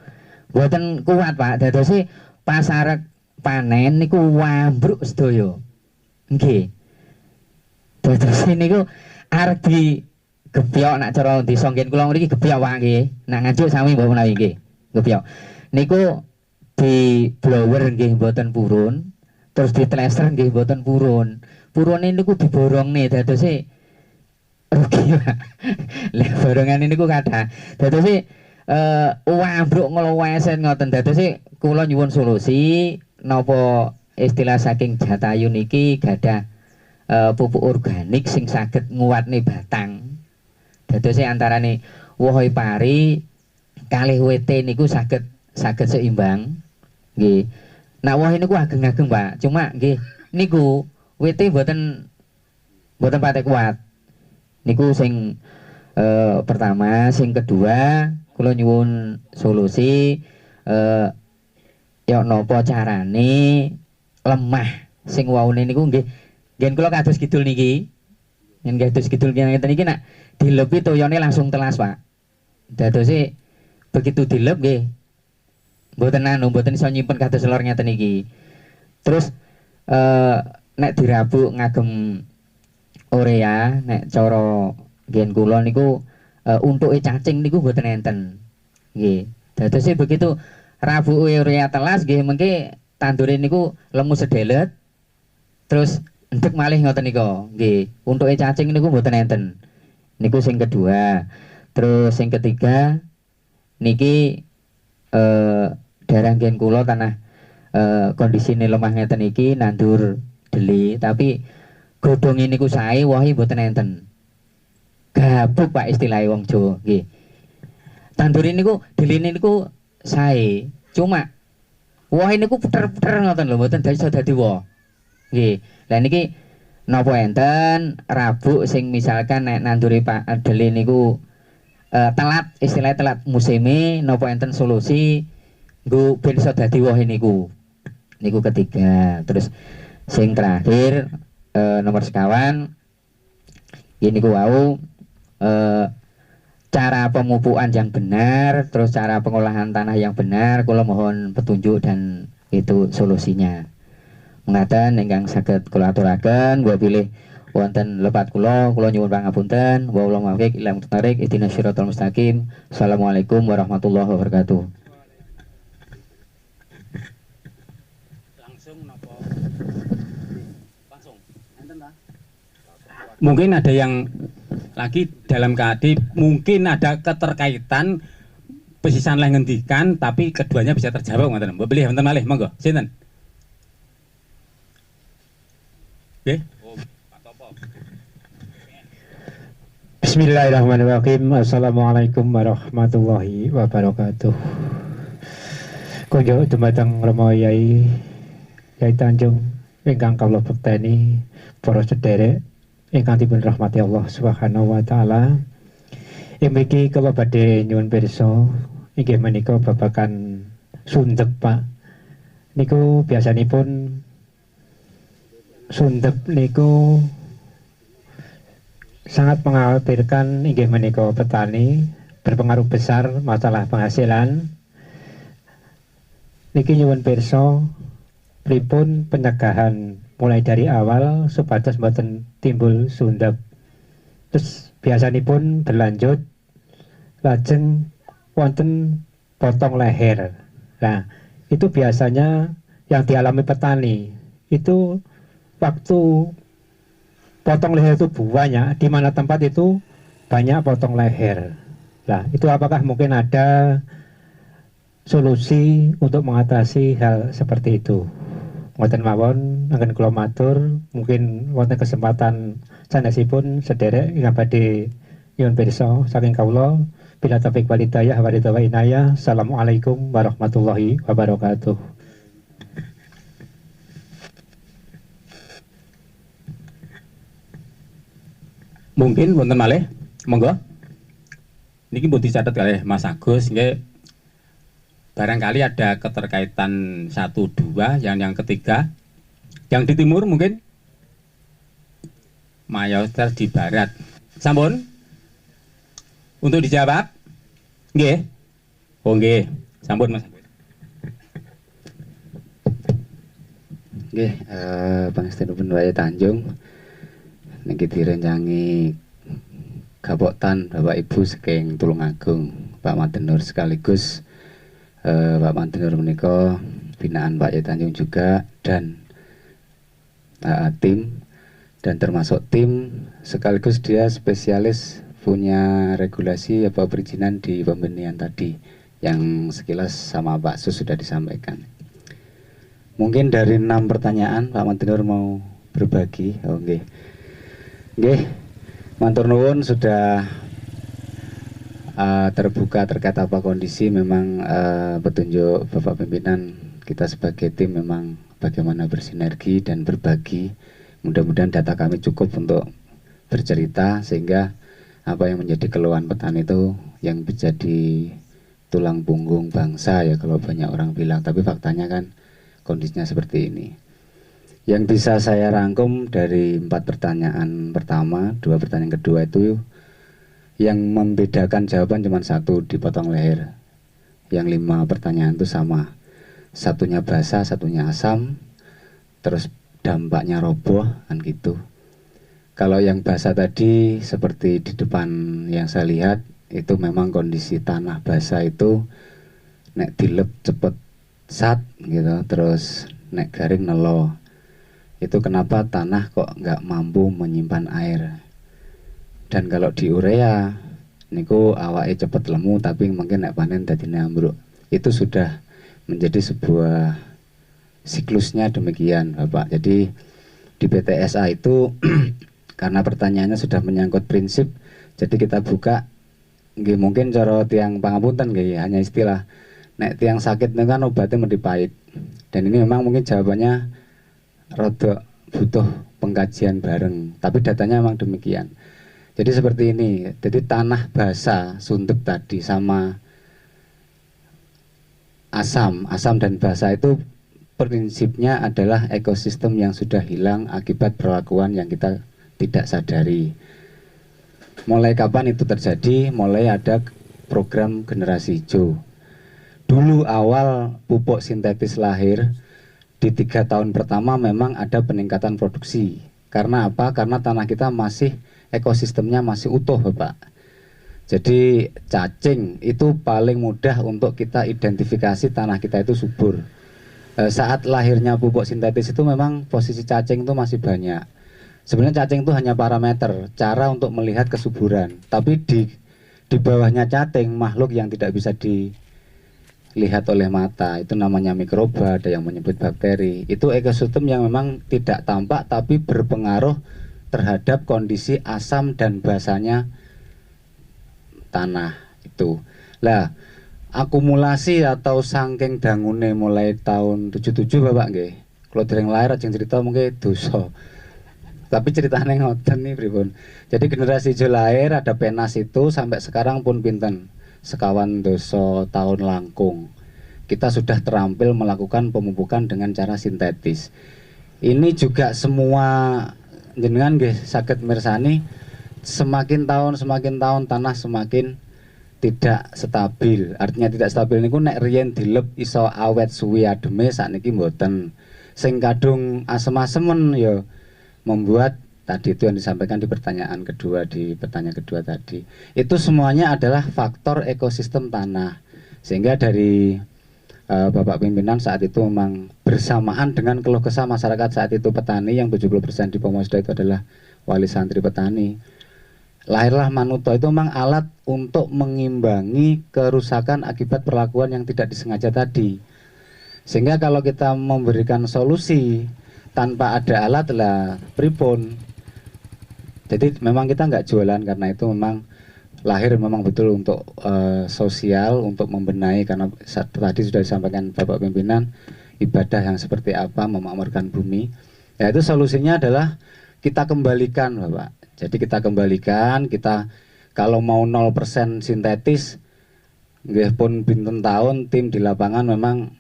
mboten kuat, Pak. Dadose pas arep panen niku wambruk sedaya. Nggih. Dadose niku arep digebyok nak cara desa nggih kula mriki gebyok Pak nggih. Nak Nganjuk sami mbok menawi nggih. Gebyok. Niku di blower nggih mboten purun, terus di treser nggih mboten purun. Purune niku diborongne dadose rugi, Pak. Lah borongane niku kathah. Dadose ambruk nglowesen ngoten. Dadose kula nyuwun solusi napa istilah saking Jatayu niki gadah pupuk organik sing saged nguatne batang. Dadose antarane wohe pari kalih WT niku saged seimbang. Nggih. Nah woh niku ageng-ageng, Pak. Cuma nggih niku WT mboten patek kuat. Niku sing pertama, sing kedua kula nyuwun solusi ya napa carane lemah sing waune niku nggih. Nggih kula kados kidul niki. Yen kados kidul ngeten iki nak dilepi toyone langsung telas, Pak. Dadose begitu dilep nggih mboten iso nyimpen kados lor ngeten iki. Terus nek dirabuk ngagem urea nek cara ngen kula niku untuke cacing niku mboten enten. Nggih. Dadose begitu rabuke urea telas nggih mengke tandure niku lemu sedelet. Terus endek malih ngoten nika. Nggih. Untuke cacing niku mboten enten. Niku sing kedua. Terus sing ketiga niki daerah ngen kula tanah kondisine lemah ngeten iki nandur deli tapi godhonge niku sae wohe mboten enten. Gabuk, Pak, istilahe wong Jawa nggih. Tandure niku deline niku sae, cuma wohe niku puter-puter ngoten lho, mboten iso dadi woh. Nggih. Lah niki napa enten rabuk sing misalkan nek nanduri Pak deli niku telat, istilahnya telat musime napa enten solusi nggo ben iso dadi wohe niku. Niku ketiga. Terus sing terakhir nomor sekawan ini ku wau cara pemupukan yang benar, terus cara pengolahan tanah yang benar. Kula mohon petunjuk dan itu solusinya. Mengaten ingkang saged kula aturaken gua pilih wonten lepat kula nyuwun pangapunten. Wallahu muwaffiq ila muttariq ihdinas siratal mustaqim. Assalamualaikum warahmatullahi wabarakatuh. Mungkin ada yang lagi dalam KD, mungkin ada keterkaitan pesisan lah ngendikan, tapi keduanya bisa terjawab ngoten. Mbok pilih wonten malih, monggo. Sinten? Nggih. Bismillahirrahmanirrahim. Assalamualaikum warahmatullahi wabarakatuh. Kangge dumateng Rama Yai Tanjung ingkang kawula bekteni, para sederek ingkang dipun rahmati Allah Subhanahu wa taala. Ing mriki kula badhe nyuwun pirsa inggih menika babagan sundep, Pak. Niku biasanipun sundep niku sangat mengkhawatirkan inggih menika petani, berpengaruh besar masalah penghasilan. Niki nyuwun pirsa pripun pencegahan mulai dari awal supados mboten timbul sundep. Terus biasanipun berlanjut lajeng wonten potong leher. Nah, itu biasanya yang dialami petani itu waktu potong leher itu banyak, di mana tempat itu banyak potong leher. Nah, itu apakah mungkin ada solusi untuk mengatasi hal seperti itu? Wonten mawon anggen kula matur, mungkin wonten kesempatan sanesipun sederek ingkang badhe nyuwun pirsa saking kawula. Bila taufik wal hidayah wa ridha wa inayah. Assalamualaikum warahmatullahi wabarakatuh. Mungkin wonten malih, monggo. Niki mbok dicatet kalih Mas Agus nggih. Barangkali ada keterkaitan 1 2, yang ketiga. Yang di timur mungkin mayoritas di barat. Sampun? Untuk dijawab? Nggih. Oh nggih. Sampun Mas. Nggih, pangestunipun Waya Tanjung niki direncangi Gapoktan Bapak Ibu saking Tulungagung, Pak Madenur sekaligus Pak Madenur menika binaan Pak Yai Tanjung juga, dan tim, dan termasuk tim sekaligus dia spesialis punya regulasi apa perizinan di pembenihan tadi yang sekilas sama Pak Sus sudah disampaikan. Mungkin dari 6 pertanyaan Pak Madenur mau berbagi. Oh, nggih. Nggih, matur nuwun sudah terbuka terkait apa kondisi. Memang petunjuk Bapak Pimpinan kita sebagai tim memang bagaimana bersinergi dan berbagi. Mudah-mudahan data kami cukup untuk bercerita sehingga apa yang menjadi keluhan petani itu yang menjadi tulang punggung bangsa ya kalau banyak orang bilang, tapi faktanya kan kondisinya seperti ini. Yang bisa saya rangkum dari 4 pertanyaan pertama, 2 pertanyaan kedua itu yang membedakan jawaban cuma 1, dipotong leher. Yang 5 pertanyaan itu sama, satunya basah, satunya asam, terus dampaknya roboh kan gitu. Kalau yang basah tadi seperti di depan yang saya lihat itu memang kondisi tanah basah itu nek dilep cepet sat gitu, terus nek garing nelo. Itu kenapa tanah kok nggak mampu menyimpan air. Dan kalau di urea niku awake cepet lemu tapi mungkin nek panen dadine ambruk. Itu sudah menjadi sebuah siklusnya demikian, Bapak. Jadi di PTSA itu karena pertanyaannya sudah menyangkut prinsip, jadi kita buka nggih, mungkin cara tiang pangapunten nggih, hanya istilah. Nek tiang sakit itu kan obatnya mesti pahit. Dan ini memang mungkin jawabannya rada butuh pengkajian bareng, tapi datanya memang demikian. Jadi seperti ini. Jadi tanah basah sundep tadi sama asam dan basah itu prinsipnya adalah ekosistem yang sudah hilang akibat perlakuan yang kita tidak sadari. Mulai kapan itu terjadi? Mulai ada program generasi hijau. Dulu awal pupuk sintetis lahir, di 3 tahun pertama memang ada peningkatan produksi. Karena apa? Karena tanah kita masih, ekosistemnya masih utuh, Bapak. Jadi cacing itu paling mudah untuk kita identifikasi tanah kita itu subur. Saat lahirnya pupuk sintetis itu memang posisi cacing itu masih banyak. Sebenarnya cacing itu hanya parameter, cara untuk melihat kesuburan. Tapi di bawahnya cacing, makhluk yang tidak bisa dilihat oleh mata, itu namanya mikroba, ada yang menyebut bakteri. Itu ekosistem yang memang tidak tampak tapi berpengaruh terhadap kondisi asam dan basanya tanah itu. Lah, akumulasi atau sangking dangune mulai tahun 77 Bapak nggih. Kalau dereng lahir aja cerita mungkin dosa. Tapi ceritanya ngoten nih pripun. Jadi generasi hijau lahir ada penas itu sampai sekarang pun pinten sekawan doso tahun langkung. Kita sudah terampil melakukan pemupukan dengan cara sintetis. Ini juga semua jenengan nggih saged mirsani semakin tahun tanah semakin tidak stabil. Artinya tidak stabil niku nek riyen dilep iso awet suwi ademe sakniki mboten. Sing kadung asem-asemen ya membuat tadi itu yang disampaikan di pertanyaan kedua tadi. Itu semuanya adalah faktor ekosistem tanah. Sehingga dari Bapak pimpinan saat itu memang bersamaan dengan keluh kesah masyarakat saat itu petani yang 70% di Pomosto itu adalah wali santri petani. Lahirlah Manuto itu memang alat untuk mengimbangi kerusakan akibat perlakuan yang tidak disengaja tadi. Sehingga kalau kita memberikan solusi tanpa ada alat lah pripun. Jadi memang kita nggak jualan karena itu memang lahir memang betul untuk sosial, untuk membenahi karena tadi sudah disampaikan Bapak pimpinan ibadah yang seperti apa memakmurkan bumi. Ya itu solusinya adalah kita kembalikan Bapak. Jadi kita kembalikan, kita kalau mau 0% sintetis nggih pun pinten tahun tim di lapangan memang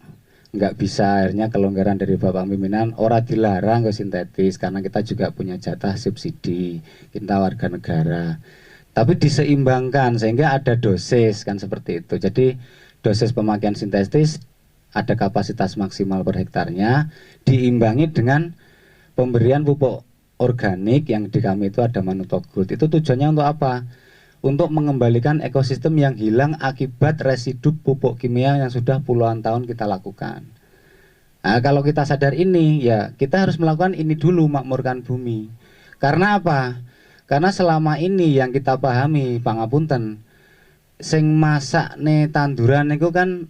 nggak bisa, akhirnya kelonggaran dari Bapak pimpinan ora dilarang ke sintetis karena kita juga punya jatah subsidi, kita warga negara, tapi diseimbangkan sehingga ada dosis kan seperti itu. Jadi dosis pemakaian sintetis ada kapasitas maksimal per hektarnya diimbangi dengan pemberian pupuk organik yang di kami itu ada Manuto Gold. Itu tujuannya untuk apa? Untuk mengembalikan ekosistem yang hilang akibat residu pupuk kimia yang sudah puluhan tahun kita lakukan. Nah, kalau kita sadar ini, ya kita harus melakukan ini dulu, makmurkan bumi. Karena apa? Karena selama ini yang kita pahami, pangapunten, sing masak nih tanduran itu kan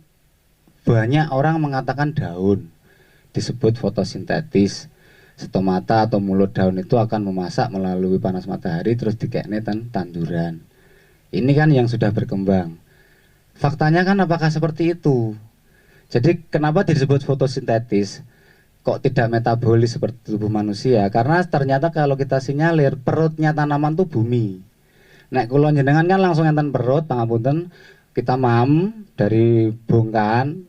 banyak orang mengatakan daun, disebut fotosintetis. Stomata atau mulut daun itu akan memasak melalui panas matahari terus dikekne tanduran. Ini kan yang sudah berkembang. Faktanya kan apakah seperti itu? Jadi kenapa disebut fotosintetis? Kok tidak metabolis seperti tubuh manusia? Karena ternyata kalau kita sinyalir perutnya tanaman itu bumi. Nek kula jenengan kan langsung enten perut, pangapunten, kita mam dari bongkahan,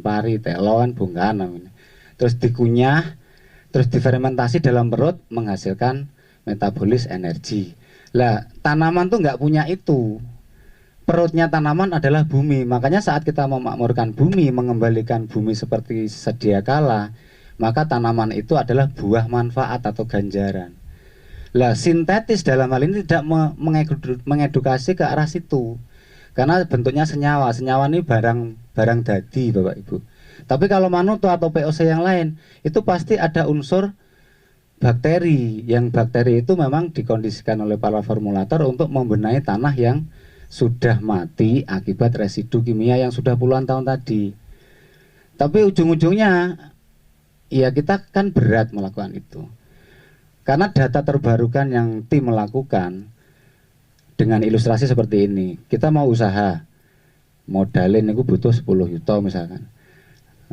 pari, telon, bongkahan namanya. Terus dikunyah, terus difermentasi dalam perut menghasilkan metabolis energi. Lah, tanaman tuh nggak punya itu. Perutnya tanaman adalah bumi. Makanya saat kita memakmurkan bumi, mengembalikan bumi seperti sedia kala, maka tanaman itu adalah buah manfaat atau ganjaran. Lah, sintetis dalam hal ini tidak mengedukasi ke arah situ. Karena bentuknya senyawa. Senyawa ini barang dadi, Bapak Ibu. Tapi kalau Manuto atau POC yang lain, itu pasti ada unsur bakteri. Yang bakteri itu memang dikondisikan oleh para formulator untuk membenahi tanah yang sudah mati akibat residu kimia yang sudah puluhan tahun tadi. Tapi ujung-ujungnya ya kita kan berat melakukan itu. Karena data terbarukan yang tim melakukan dengan ilustrasi seperti ini. Kita mau usaha, modalin itu butuh 10 juta misalkan.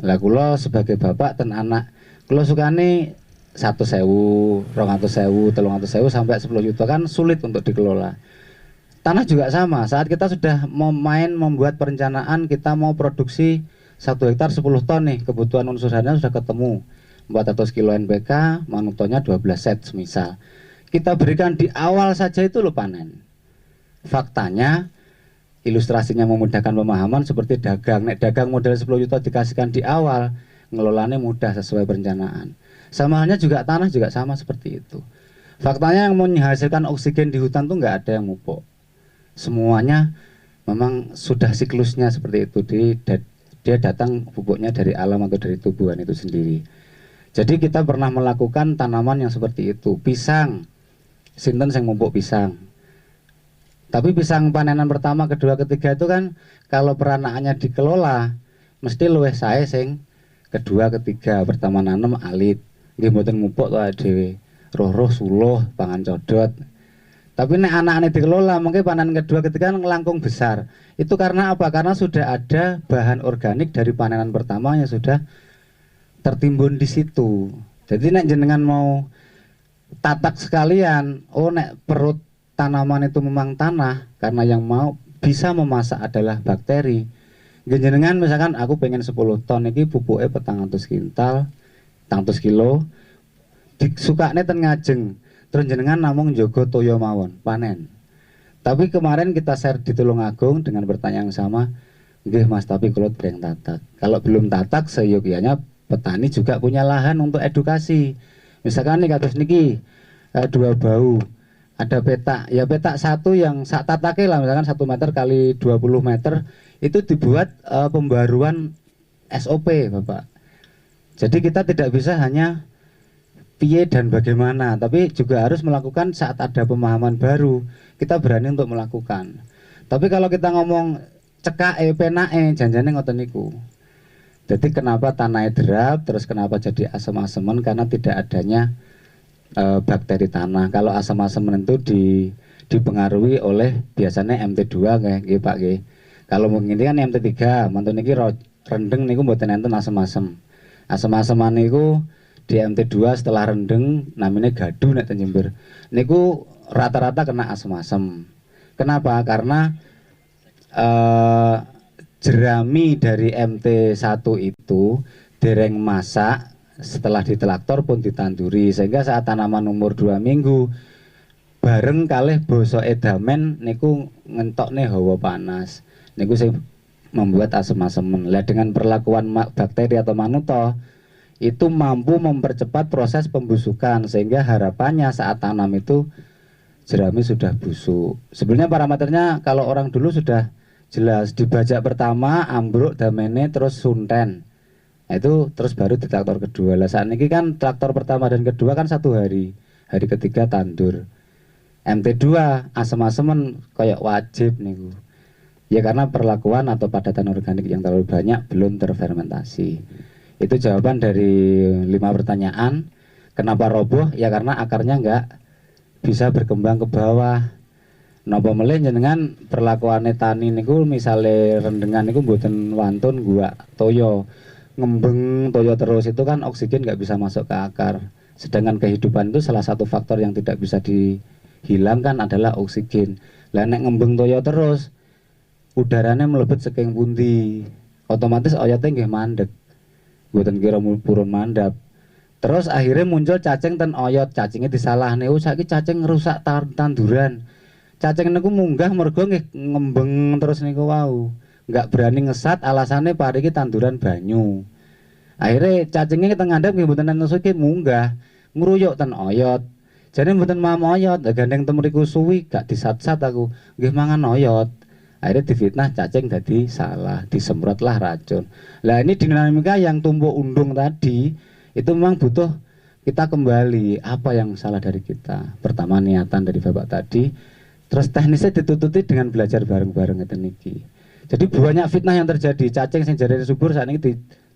Lah kula sebagai bapak dan anak, kula sukane 100.000, 200.000, 300.000 sampai 10 juta kan sulit untuk dikelola. Tanah juga sama, saat kita sudah mau membuat perencanaan, kita mau produksi 1 hektar 10 ton nih, kebutuhan unsur harian sudah ketemu 400 kilo NPK, Manutonya 12 set semisal. Kita berikan di awal saja itu lo panen. Faktanya ilustrasinya memudahkan pemahaman seperti dagang. Nek dagang modal 10 juta dikasihkan di awal, ngelolanya mudah sesuai perencanaan. Sama halnya juga tanah juga sama seperti itu. Faktanya yang menghasilkan oksigen di hutan tuh nggak ada yang mupuk. Semuanya memang sudah siklusnya seperti itu. Dia datang pupuknya dari alam atau dari tubuhan itu sendiri. Jadi kita pernah melakukan tanaman yang seperti itu. Pisang, sinten sing mumpuk pisang. Tapi pisang panenan pertama, kedua, ketiga itu kan kalau peranakannya dikelola mesti luwih sae sing kedua, ketiga. Pertama nanem alit, nggih mboten mumpuk to dhewe. Roh-roh suluh pangan codot. Tapi nek anak-anak dikelola mungkin panen kedua, ketiga langkung besar. Itu karena apa? Karena sudah ada bahan organik dari panenan pertama yang sudah tertimbun di situ. Jadi nek jenengan mau tatak sekalian, oh nek perut tanaman itu memang tanah, karena yang mau bisa memasak adalah bakteri. Jenengan misalkan aku pengen 10 ton iki pupuknya 400 kintal, 400 kilo, disukane ten ngajeng. Terus jenengan namung njogo toya mawon, panen. Tapi kemarin kita share di Tulungagung dengan pertanyaan yang sama, nggih Mas, tapi kalau dereng tatak. Kalau belum tatak, seyogianya petani juga punya lahan untuk edukasi. Misalkan nih kados niki 2 bau, ada petak, ya petak satu yang sak tatake lah, misalkan 1 meter kali 20 meter itu dibuat pembaruan SOP Bapak. Jadi kita tidak bisa hanya piye dan bagaimana, tapi juga harus melakukan saat ada pemahaman baru, kita berani untuk melakukan. Tapi kalau kita ngomong cekake penake janjane ngoten niku. Jadi kenapa tanahnya derap, terus kenapa jadi asam-aseman, karena tidak adanya bakteri tanah. Kalau asam-aseman itu dipengaruhi oleh biasanya MT2 nggih Pak nggih. Kalau mungkin kan MT3, mantun niki rendeng niku mboten enten asam-asem. Asam-aseman niku di MT2 setelah rendeng namanya gaduh nek ten Jember. Niku rata-rata kena asam-asem. Kenapa? Karena jerami dari MT1 itu dereng masak, setelah ditraktor pun ditanduri, sehingga saat tanaman umur 2 minggu bareng kalih basa edamen niku ngentokne hawa panas, niku sing membuat asam-asemen. Lah dengan perlakuan bakteri atau manuto itu mampu mempercepat proses pembusukan, sehingga harapannya saat tanam itu jerami sudah busuk. Sebenarnya parameternya kalau orang dulu sudah jelas, dibajak pertama ambruk damene terus sunten, nah, itu terus baru di traktor kedua. Lah saat ini kan traktor pertama dan kedua kan 1 hari, hari ketiga tandur. MT2 asem-asemen kayak wajib niku ya, karena perlakuan atau padatan organik yang terlalu banyak belum terfermentasi. Itu jawaban dari 5 pertanyaan. Kenapa roboh? Ya karena akarnya nggak bisa berkembang ke bawah. Napa melih jenengan perlakuane tani niku misale rendengan niku mboten wantun gua toyo ngembeng toyo terus, itu kan oksigen nggak bisa masuk ke akar. Sedangkan kehidupan itu salah satu faktor yang tidak bisa dihilangkan adalah oksigen. Lah nek ngembeng toyo terus udaranya melebet saking pundi, otomatis oyote nggih mandek. Mboten kira purun mandap. Terus akhirnya muncul cacing ten oyot, cacingnya disalahne, oh saiki cacing ngerusak tanduran. Cacing niku munggah mergo nggih ngembeng terus niku wau. Enggak berani ngesat, alasannya pariki tanduran banyu. Akhirnya cacingnya kita ngandap nggih mboten enten suki munggah, ngruyuk ten oyot. Jadi mboten mam oyot, gandeng temriku suwi gak disat-sat aku, nggih mangan oyot. Akhirnya difitnah cacing dadi salah, disemprotlah racun. Lah ini dinamika yang tumpuk undung tadi itu memang butuh kita kembali apa yang salah dari kita. Pertama niatan dari Bapak tadi. Terus teknisnya ditututi dengan belajar bareng-bareng ngeten niki. Jadi banyak fitnah yang terjadi. Cacing sing jarene subur saat ini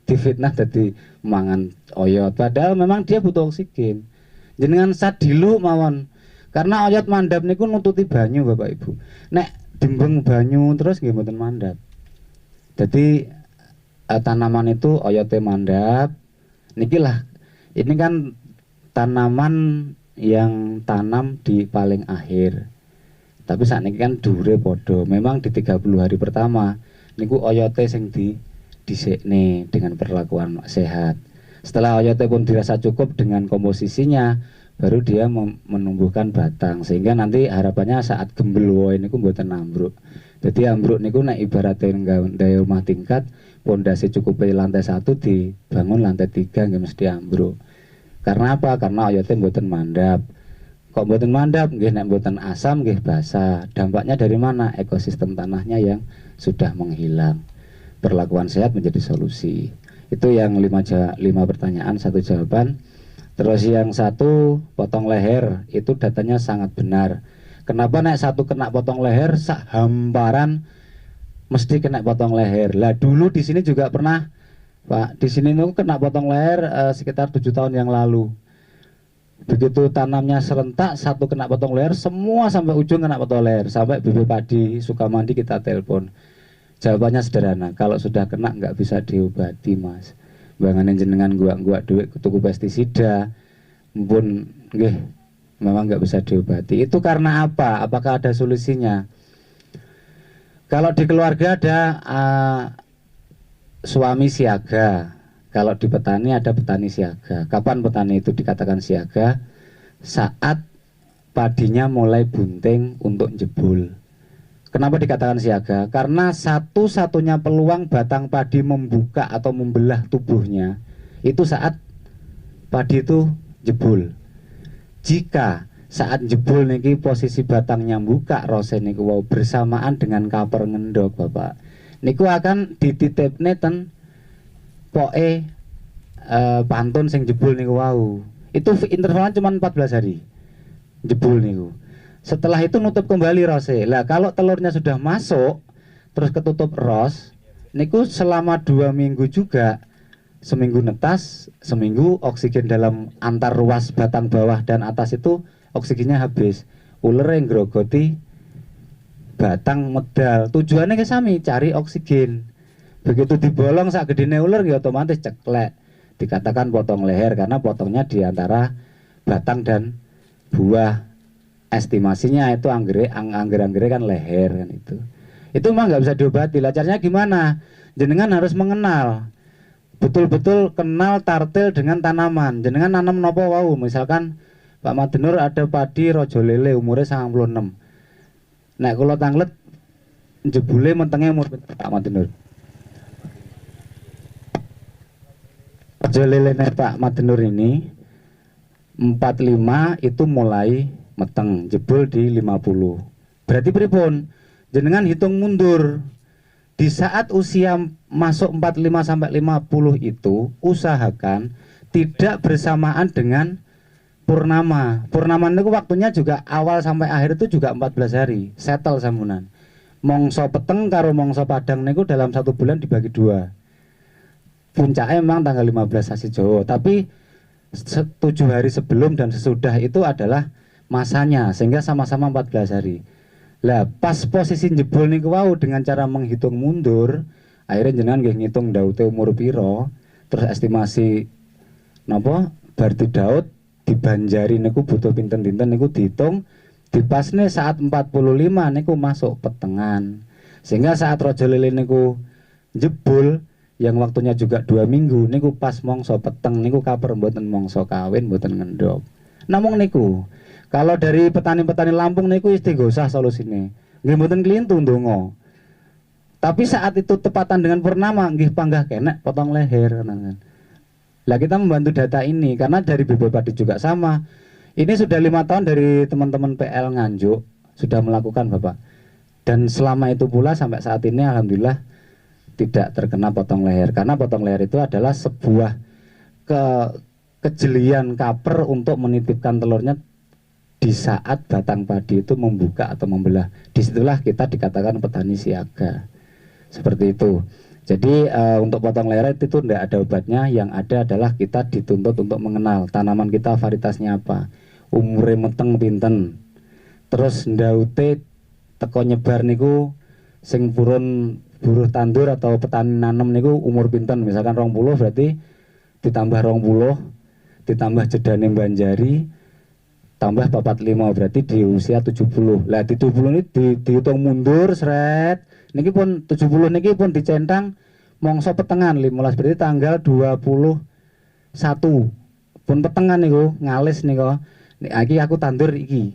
difitnah dadi mangan oyot. Padahal memang dia butuh oksigen. Jenengan sat dilu mawon. Karena oyot mandap niku nututi banyu Bapak Ibu. Nek dimbeng banyu terus nggih mboten mandap. Jadi tanaman itu oyote mandap. Nikilah ini kan tanaman yang tanam di paling akhir. Tapi saat ini kan dure podo. Memang di 30 hari pertama niku oyote sing disekne dengan perlakuan sehat. Setelah oyote pun dirasa cukup dengan komposisinya, baru dia menumbuhkan batang, sehingga nanti harapannya saat gembel woe niku mboten ambruk. Jadi ambruk niku nek ibaratnya nggawe rumah tingkat, pondasi cukup lantai 1 dibangun lantai 3 nggih mesti ambruk. Karena apa? Karena oyote mboten mandap. Kok mboten mandap nggih nek mboten asam nggih basah. Dampaknya dari mana? Ekosistem tanahnya yang sudah menghilang. Perlakuan sehat menjadi solusi. Itu yang 5 pertanyaan, 1 jawaban. Terus yang 1 potong leher, itu datanya sangat benar. Kenapa naik 1 kena potong leher, sak hamparan mesti kena potong leher. Lah dulu di sini juga pernah, Pak, di sini tuh kena potong leher sekitar 7 tahun yang lalu. Begitu tanamnya serentak, 1 kena potong leher, semua sampai ujung kena potong leher. Sampai BB Padi Sukamandi kita telepon. Jawabannya sederhana, kalau sudah kena nggak bisa diobati, Mas. Banganin jenengan gua duit tuku pestisida, pun nggih memang nggak bisa diobati. Itu karena apa? Apakah ada solusinya? Kalau di keluarga ada suami siaga, kalau di petani ada petani siaga. Kapan petani itu dikatakan siaga? Saat padinya mulai bunting untuk jebol. Kenapa dikatakan siaga? Karena satu-satunya peluang batang padi membuka atau membelah tubuhnya itu saat padi itu jebol. Jika saat jebol niki posisi batangnya buka rose niku wow bersamaan dengan kaper ngendok, Bapak, niku akan dititipne ten poke pantun sing jebol niku wow. Itu intervalnya cuma 14 hari jebol niku. Setelah itu nutup kembali rose. Lah kalau telurnya sudah masuk terus ketutup ros, niku selama 2 minggu juga, seminggu netas, seminggu oksigen dalam antar ruas batang bawah dan atas itu oksigennya habis. Ular yang grogoti batang medal. Tujuannya ke sami, cari oksigen. Begitu dibolong sak gedene ular ya otomatis ceklek. Dikatakan potong leher karena potongnya di antara batang dan buah. Estimasinya itu anggrek kan leher kan itu. Itu memang nggak bisa diobati. Lah caranya gimana? Jenengan harus mengenal, betul-betul kenal tartil dengan tanaman. Jenengan nanam nopo wau. Misalkan Pak Madenur ada padi rojo lele umurnya 96. Nek kula tanglet jebule mentenge umur Pak Madenur. Rojo lele Pak Madenur ini 45 itu mulai meteng, jebol di 50. Berarti pripun? Jenengan hitung mundur. Di saat usia masuk 45 sampai 50 itu usahakan tidak bersamaan dengan purnama. Purnama itu waktunya juga awal sampai akhir itu juga 14 hari. Settle sambunan. Mongso peteng karo mongso padang niku dalam 1 bulan dibagi 2. Puncaknya memang tanggal 15 sasi Jawa, tapi 7 hari sebelum dan sesudah itu adalah masanya, sehingga sama-sama 14 hari. Lah pas posisi jebol niku wau dengan cara menghitung mundur, akhirnya jenengan nggih ngitung daute umur piro, terus estimasi napa berarti daud dibanjari niku butuh pinten-pinten niku dihitung, dipasne saat 45 niku masuk petengan. Sehingga saat rojo lele niku jebol yang waktunya juga 2 minggu niku pas mongso peteng niku kaper mboten mongso kawin mboten ngendhok. Namung niku kalau dari petani-petani Lampung niku istighosah solusine. Nggih mboten klintu ndonga. Tapi saat itu tepatan dengan purnama nggih panggah kenek potong leher kan. Lah kita membantu data ini karena dari BB Padi juga sama. Ini sudah 5 tahun dari teman-teman PL Nganjuk sudah melakukan, Bapak. Dan selama itu pula sampai saat ini alhamdulillah tidak terkena potong leher. Karena potong leher itu adalah sebuah kejelian kaper untuk menitipkan telurnya di saat batang padi itu membuka atau membelah. Disitulah kita dikatakan petani siaga. Seperti itu. Jadi untuk potong leher itu tidak ada obatnya. Yang ada adalah kita dituntut untuk mengenal tanaman kita varietasnya apa, umurnya meteng pinten, terus ndaute teko nyebar niku sing purun buruh tandur atau petani nanem niku umur pinten. Misalkan 20 berarti ditambah 20 ditambah jedane banjari tambah 45 berarti di usia 70. Lah di 70 ini dihitung mundur seret. Niki pun 70 niki pun dicentang mongso petengan 15 berarti tanggal 21. Pun petengan niku ngalis niku. Iki aku tandur iki.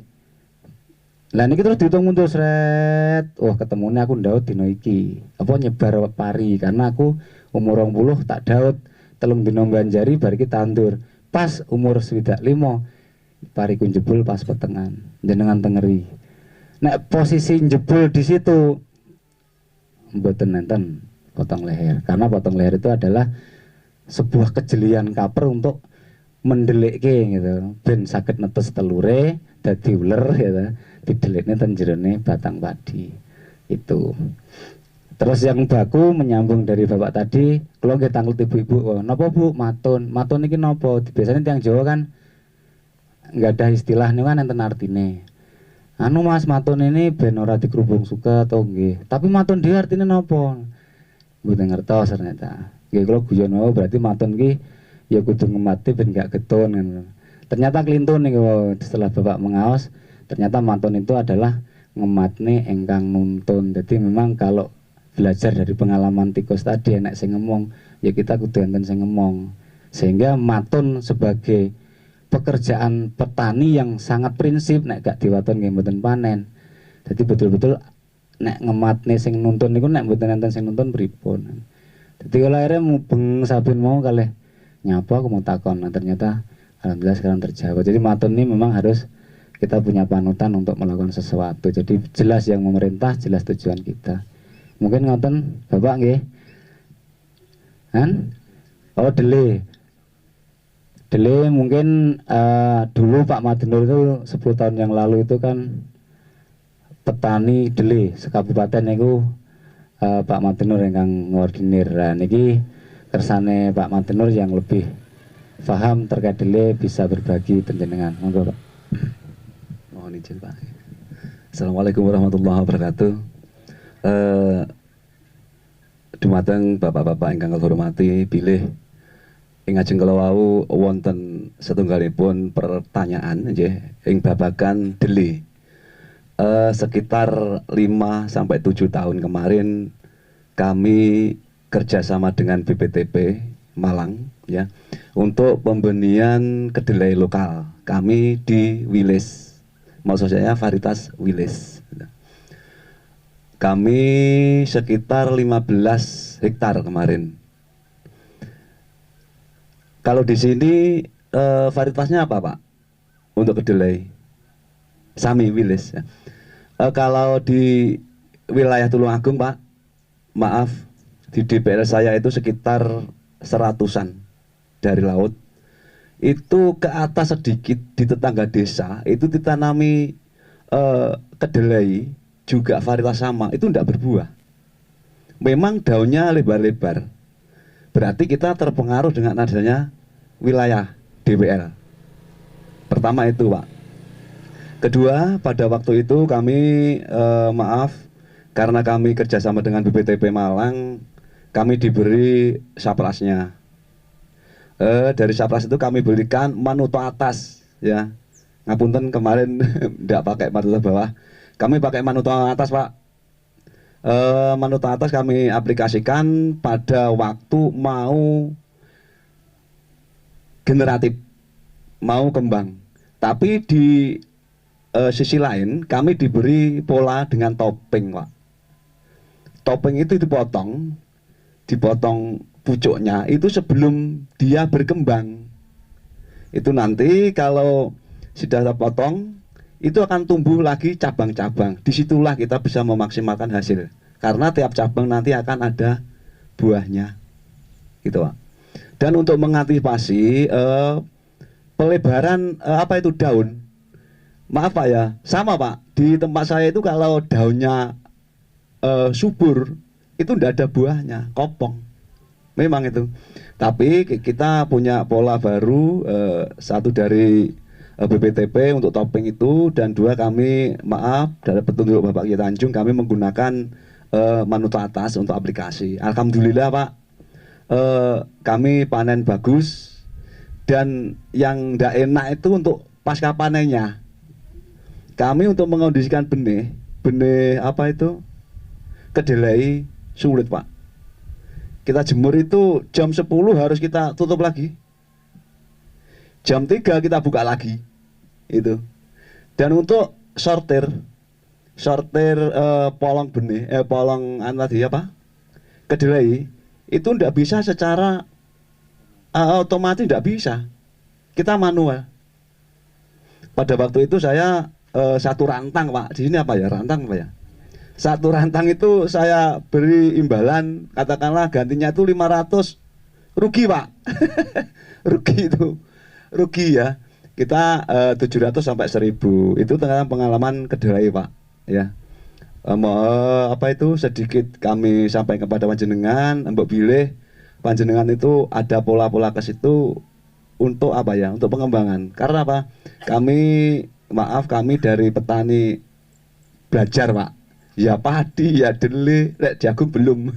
Lah niki terus dihitung mundur seret. Wah, ketemune aku ndaut dino iki. Apa nyebar pari karena aku umur 20 tak daud telung dino banjari bar iki tandur. Pas umur 25 pariku jebol pas petengan jenengan tengeri. Nek posisi jebol di situ mboten nenten potong leher karena potong leher itu adalah sebuah kejelian kaper untuk mendelikke gitu ben saged netes telure dadi uler gitu didelikne ten jerone batang padi itu. Terus yang baku menyambung dari bapak tadi, kalau nggih tanglet ibu-ibu, oh, napa Bu matun? Matun iki napa? Biasanya tiang Jawa kan nggak ada istilah nih kan enten artine. Anu Mas matun ini ben ora dikerubung suka atau nggih. Tapi matun dhewe artine napa? Mboten ngertos ternyata. Nggih kula guyon wae berarti matun ki ya kudu ngemati ben gak getun kan. Ternyata klintun niku setelah bapak mengaos, ternyata matun itu adalah ngematne engkang nuntun. Jadi memang kalau belajar dari pengalaman tikus tadi enak sing ngomong ya kita kudu enten sing ngomong sehingga matun sebagai pekerjaan petani yang sangat prinsip nek gak diwaton nggih mboten panen. Jadi betul-betul nek ngematne sing nuntun niku nek mboten enten sing nuntun pripun. Jadi kalau akhirnya mubeng saben mau kalih nyapa aku mau takon, nah, ternyata alhamdulillah sekarang terjawab. Jadi matun ini memang harus kita punya panutan untuk melakukan sesuatu. Jadi jelas yang memerintah, jelas tujuan kita. Mungkin ngoten Bapak nggih. Kan? Oh, dele. Dele mungkin dulu Pak Madenur itu 10 tahun yang lalu itu kan petani dele sekabupaten niku Pak Madenur ingkang ngordinir. Nah niki kersane Pak Madenur yang lebih paham terkait dele bisa berbagi panjenengan. Monggo Pak. Mohon izin Pak. Assalamualaikum warahmatullahi wabarakatuh. Dumateng bapak-bapak ingkang kula hormati bilih ing ajeng kala wau wonten setunggalipun pertanyaan nggih ing babagan dele. Sekitar 5 sampai 7 tahun kemarin kami kerjasama dengan BPTP Malang ya untuk pembenian kedelai lokal kami di Wilis, maksud saya varietas Wilis. Kami sekitar 15 hektar kemarin. Kalau di sini varietasnya apa Pak? Untuk kedelai Sami Wilis ya. Kalau di wilayah Tulungagung Pak, maaf di DPR saya itu sekitar 100-an dari laut. Itu ke atas sedikit di tetangga desa itu ditanami kedelai juga varietas sama, itu tidak berbuah. Memang daunnya lebar-lebar. Berarti kita terpengaruh dengan adanya wilayah DPR. Pertama itu Pak. Kedua, pada waktu itu kami maaf karena kami kerjasama dengan BPTP Malang, kami diberi saprasnya. Dari sapras itu kami berikan manuto atas, ya. Ngapunten kemarin tidak pakai manuto bawah, kami pakai manuto atas Pak. Manuto atas kami aplikasikan pada waktu mau generatif, mau kembang. Tapi di sisi lain kami diberi pola dengan topping Pak. Topping itu dipotong pucuknya itu sebelum dia berkembang. Itu nanti kalau sudah terpotong itu akan tumbuh lagi cabang-cabang. Disitulah kita bisa memaksimalkan hasil. Karena tiap cabang nanti akan ada buahnya, gitu Pak. Dan untuk mengantisipasi pelebaran apa itu daun, maaf Pak ya, sama Pak. Di tempat saya itu kalau daunnya subur, itu tidak ada buahnya, kopong. Memang itu. Tapi kita punya pola baru, satu dari BPTP untuk topping itu, dan dua kami maaf dari petunjuk Bapak Kiai Tanjung kami menggunakan manuto atas untuk aplikasi. Alhamdulillah Pak, kami panen bagus, dan yang tidak enak itu untuk pasca panennya. Kami untuk mengondisikan benih apa itu kedelai sulit Pak. Kita jemur itu jam 10 harus kita tutup lagi. Jam 3 kita buka lagi. Itu. Dan untuk sortir polong benih, polong tadi apa? Kedelai itu tidak bisa secara otomatis, tidak bisa. Kita manual. Pada waktu itu saya satu rantang Pak. Di sini apa ya? Rantang apa ya? Satu rantang itu saya beri imbalan, katakanlah gantinya itu 500 rugi Pak. Rugi itu, rugi ya. Kita 700 sampai 1000 itu tengah pengalaman kedelai Pak, ya. Apa itu sedikit kami sampaikan kepada panjenengan, mbok bilih panjenengan itu ada pola-pola ke situ untuk apa ya? Untuk pengembangan. Karena apa? Kami dari petani belajar Pak. Ya padi, ya dele, lek jagung belum.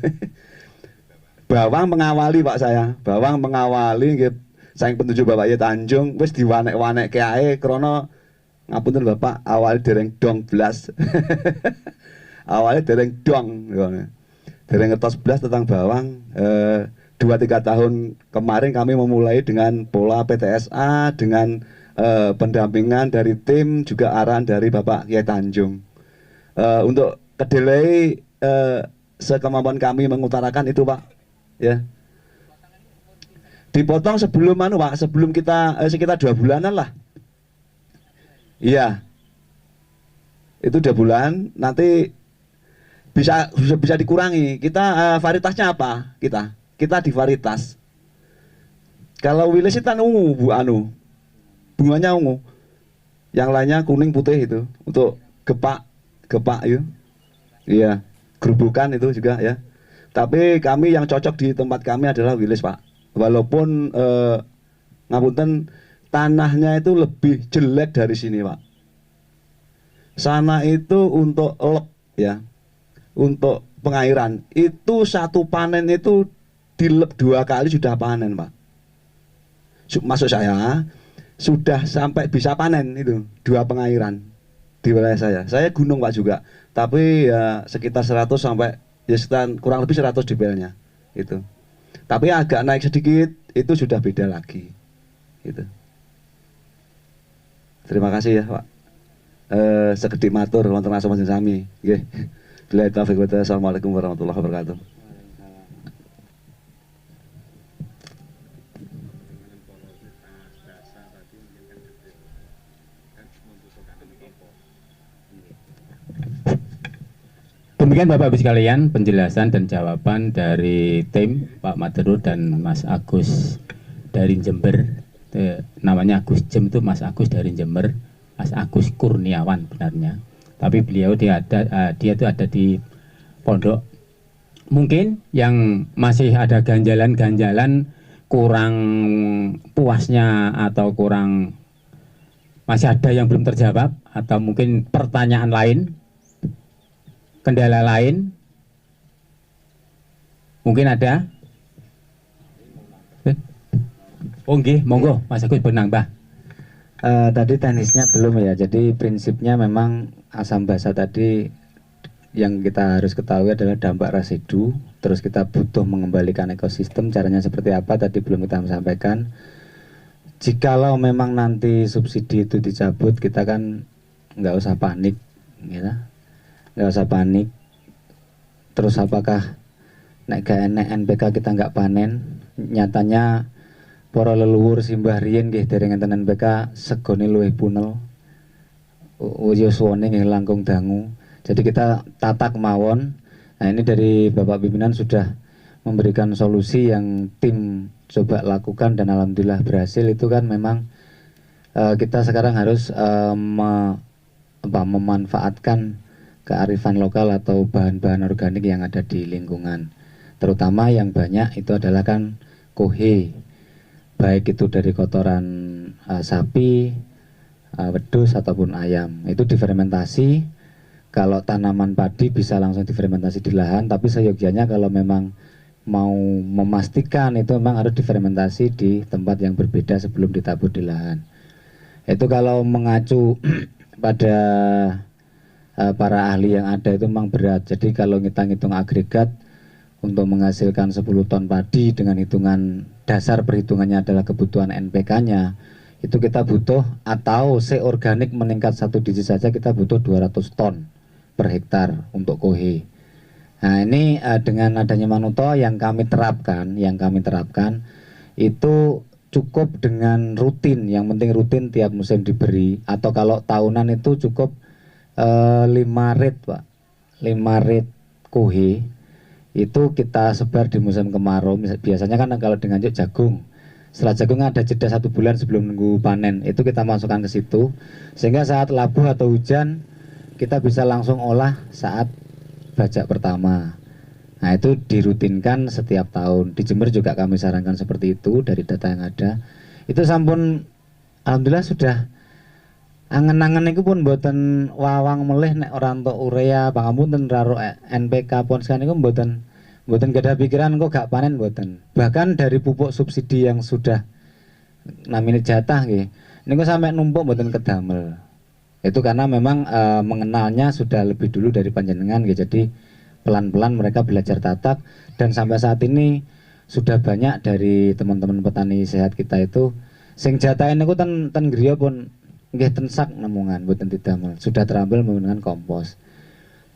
Bawang mengawali Pak saya. Bawang mengawali nggih saking petunjuk Bapak Yai Tanjung wis diwanek-wanekke ae krana ngapunten Bapak awal dereng dong blas. Awalnya dereng dong, dereng ngertos blas tentang bawang. 2-3 tahun kemarin kami memulai dengan pola PTSA, dengan pendampingan dari tim, juga arahan dari Bapak Yai Tanjung. Untuk kedelai sekemampuan kami mengutarakan itu Pak, ya. Dipotong sebelum Pak, sebelum kita sekitar 2 bulanan lah. Iya, itu 2 bulan nanti bisa dikurangi. Kita varietasnya apa? Kita di varietas. Kalau wilis itu ungu, bunganya ungu. Yang lainnya kuning putih itu untuk gepak itu. Iya, gerubukan itu juga ya. Tapi kami yang cocok di tempat kami adalah wilis Pak. Walaupun ngapunten tanahnya itu lebih jelek dari sini Pak. Sana itu untuk lep ya. Untuk pengairan itu satu panen itu dilep 2 kali sudah panen Pak. Maksud saya sudah sampai bisa panen itu 2 pengairan di wilayah saya. Saya gunung Pak juga, tapi ya sekitar 100 sampai ya sekitar kurang lebih 100 dibelnya itu. Tapi agak naik sedikit itu sudah beda lagi. Gitu. Terima kasih ya Pak. Sekedhik matur wonten asma sami. Nggih. Bila taufiq wa hidayah. Assalamualaikum warahmatullahi wabarakatuh. Demikian Bapak Ibu sekalian penjelasan dan jawaban dari tim Pak Materur dan Mas Agus dari Jember. Namanya Agus Jem itu Mas Agus dari Jember, Mas Agus Kurniawan benarnya. Tapi beliau dia itu ada di pondok. Mungkin yang masih ada ganjalan-ganjalan kurang puasnya atau kurang masih ada yang belum terjawab atau mungkin pertanyaan lain, kendala lain, mungkin ada. Oh nggih, monggo Mas Agus penambah. Tadi teknisnya belum ya, jadi prinsipnya memang asam basa tadi yang kita harus ketahui adalah dampak residu. Terus kita butuh mengembalikan ekosistem, caranya seperti apa tadi belum kita sampaikan. Jikalau memang nanti subsidi itu dicabut, kita kan nggak usah panik, gitu. Nggak usah panik. Terus apakah nek gak enek NPK kita nggak panen? Nyatanya para leluhur simbah riyen nggih dereng enten NPK segone luwih punel. Yuswane nggih langkung dangu. Jadi kita tata kemawon. Nah, ini dari Bapak pimpinan sudah memberikan solusi yang tim coba lakukan dan alhamdulillah berhasil. Itu kan memang kita sekarang harus memanfaatkan kearifan lokal atau bahan-bahan organik yang ada di lingkungan. Terutama yang banyak itu adalah kan kohe, baik itu dari kotoran sapi, wedus ataupun ayam. Itu difermentasi. Kalau tanaman padi bisa langsung difermentasi di lahan, tapi seyogianya kalau memang mau memastikan itu memang harus difermentasi di tempat yang berbeda sebelum ditabur di lahan. Itu kalau mengacu pada para ahli yang ada itu memang berat. Jadi kalau ngitung agregat untuk menghasilkan 10 ton padi dengan hitungan dasar perhitungannya adalah kebutuhan NPK-nya, itu kita butuh, atau organik meningkat 1 digit saja kita butuh 200 ton per hektar untuk kohe. Nah ini dengan adanya Manuto yang kami terapkan itu cukup dengan rutin, yang penting rutin tiap musim diberi, atau kalau tahunan itu cukup 5 rit Pak, 5 rit kohe itu kita sebar di musim kemarau. Biasanya kan kalau dengan jagung, setelah jagung ada jeda 1 bulan sebelum nunggu panen, itu kita masukkan ke situ, sehingga saat labuh atau hujan kita bisa langsung olah saat bajak pertama. Nah itu dirutinkan setiap tahun. Di Jember juga kami sarankan seperti itu dari data yang ada. Itu sampun alhamdulillah sudah angen-angen itu pun buatan wawang meleh nek orang tok urea pangapunten raro NPK pon sekarang itu buatan gak ada pikiran kok gak panen buatan. Bahkan dari pupuk subsidi yang sudah namanya jatah nggih niku sampai numpuk buatan kedamel. Itu karena memang mengenalnya sudah lebih dulu dari panjenengan nggih. Jadi pelan-pelan mereka belajar tatak dan sampai saat ini sudah banyak dari teman-teman petani sehat kita itu sing jatah niku ten griya pun nggih tensak nemungan boten didamel, sudah terampil menggunakan kompos.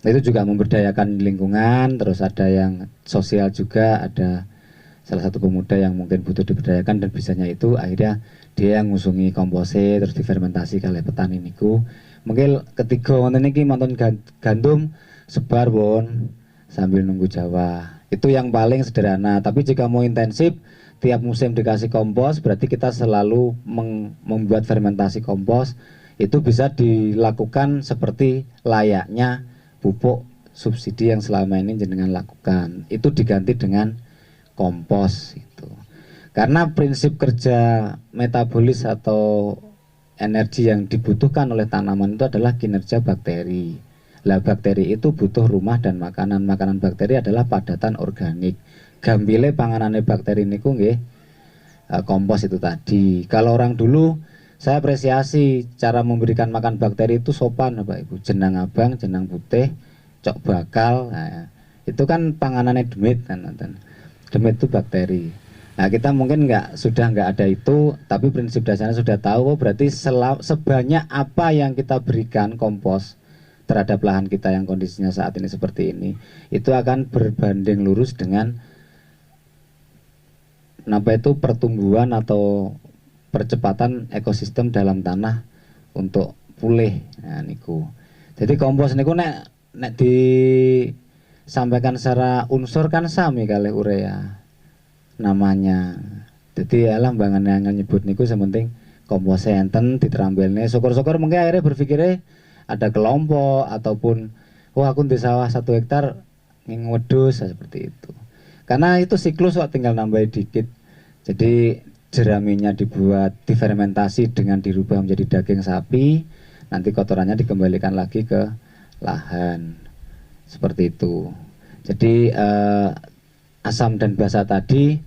Itu juga memberdayakan lingkungan, terus ada yang sosial juga, ada salah satu pemuda yang mungkin butuh diberdayakan dan bisanya itu akhirnya dia yang ngusungi kompose terus difermentasi kalih petani niku. Mungkin ketiga wonten niki manton gandum sebar bon sambil nunggu Jawa. Itu yang paling sederhana, tapi jika mau intensif tiap musim dikasih kompos, berarti kita selalu membuat fermentasi kompos. Itu bisa dilakukan seperti layaknya pupuk subsidi yang selama ini jenengan lakukan. Itu diganti dengan kompos itu. Karena prinsip kerja metabolis atau energi yang dibutuhkan oleh tanaman itu adalah kinerja bakteri. Lah bakteri itu butuh rumah dan makanan. Makanan bakteri adalah padatan organik. Gambile panganane bakteri niku nggih kompos itu tadi. Kalau orang dulu saya apresiasi cara memberikan makan bakteri itu sopan Bapak Ibu. Jenang abang, jenang putih, cok bakal. Nah, itu kan panganane demit kan. Demit itu bakteri. Nah, kita mungkin sudah nggak ada itu, tapi prinsip dasarnya sudah tahu. Berarti sebanyak apa yang kita berikan kompos terhadap lahan kita yang kondisinya saat ini seperti ini, itu akan berbanding lurus dengan pertumbuhan atau percepatan ekosistem dalam tanah untuk pulih. Nah, niku. Jadi kompos niku nek disampaikan secara unsur kan sami kali urea namanya. Jadi alam bangan yang nyebut niku sementing kompos enten diterambilne. Syukur-syukur mungkin akhirnya berpikirnya ada kelompok ataupun wah aku di sawah 1 hektar ngewedus seperti itu. Karena itu siklus kok tinggal nambah dikit. Jadi jeraminya dibuat difermentasi dengan dirubah menjadi daging sapi, nanti kotorannya dikembalikan lagi ke lahan. Seperti itu. Jadi asam dan basa tadi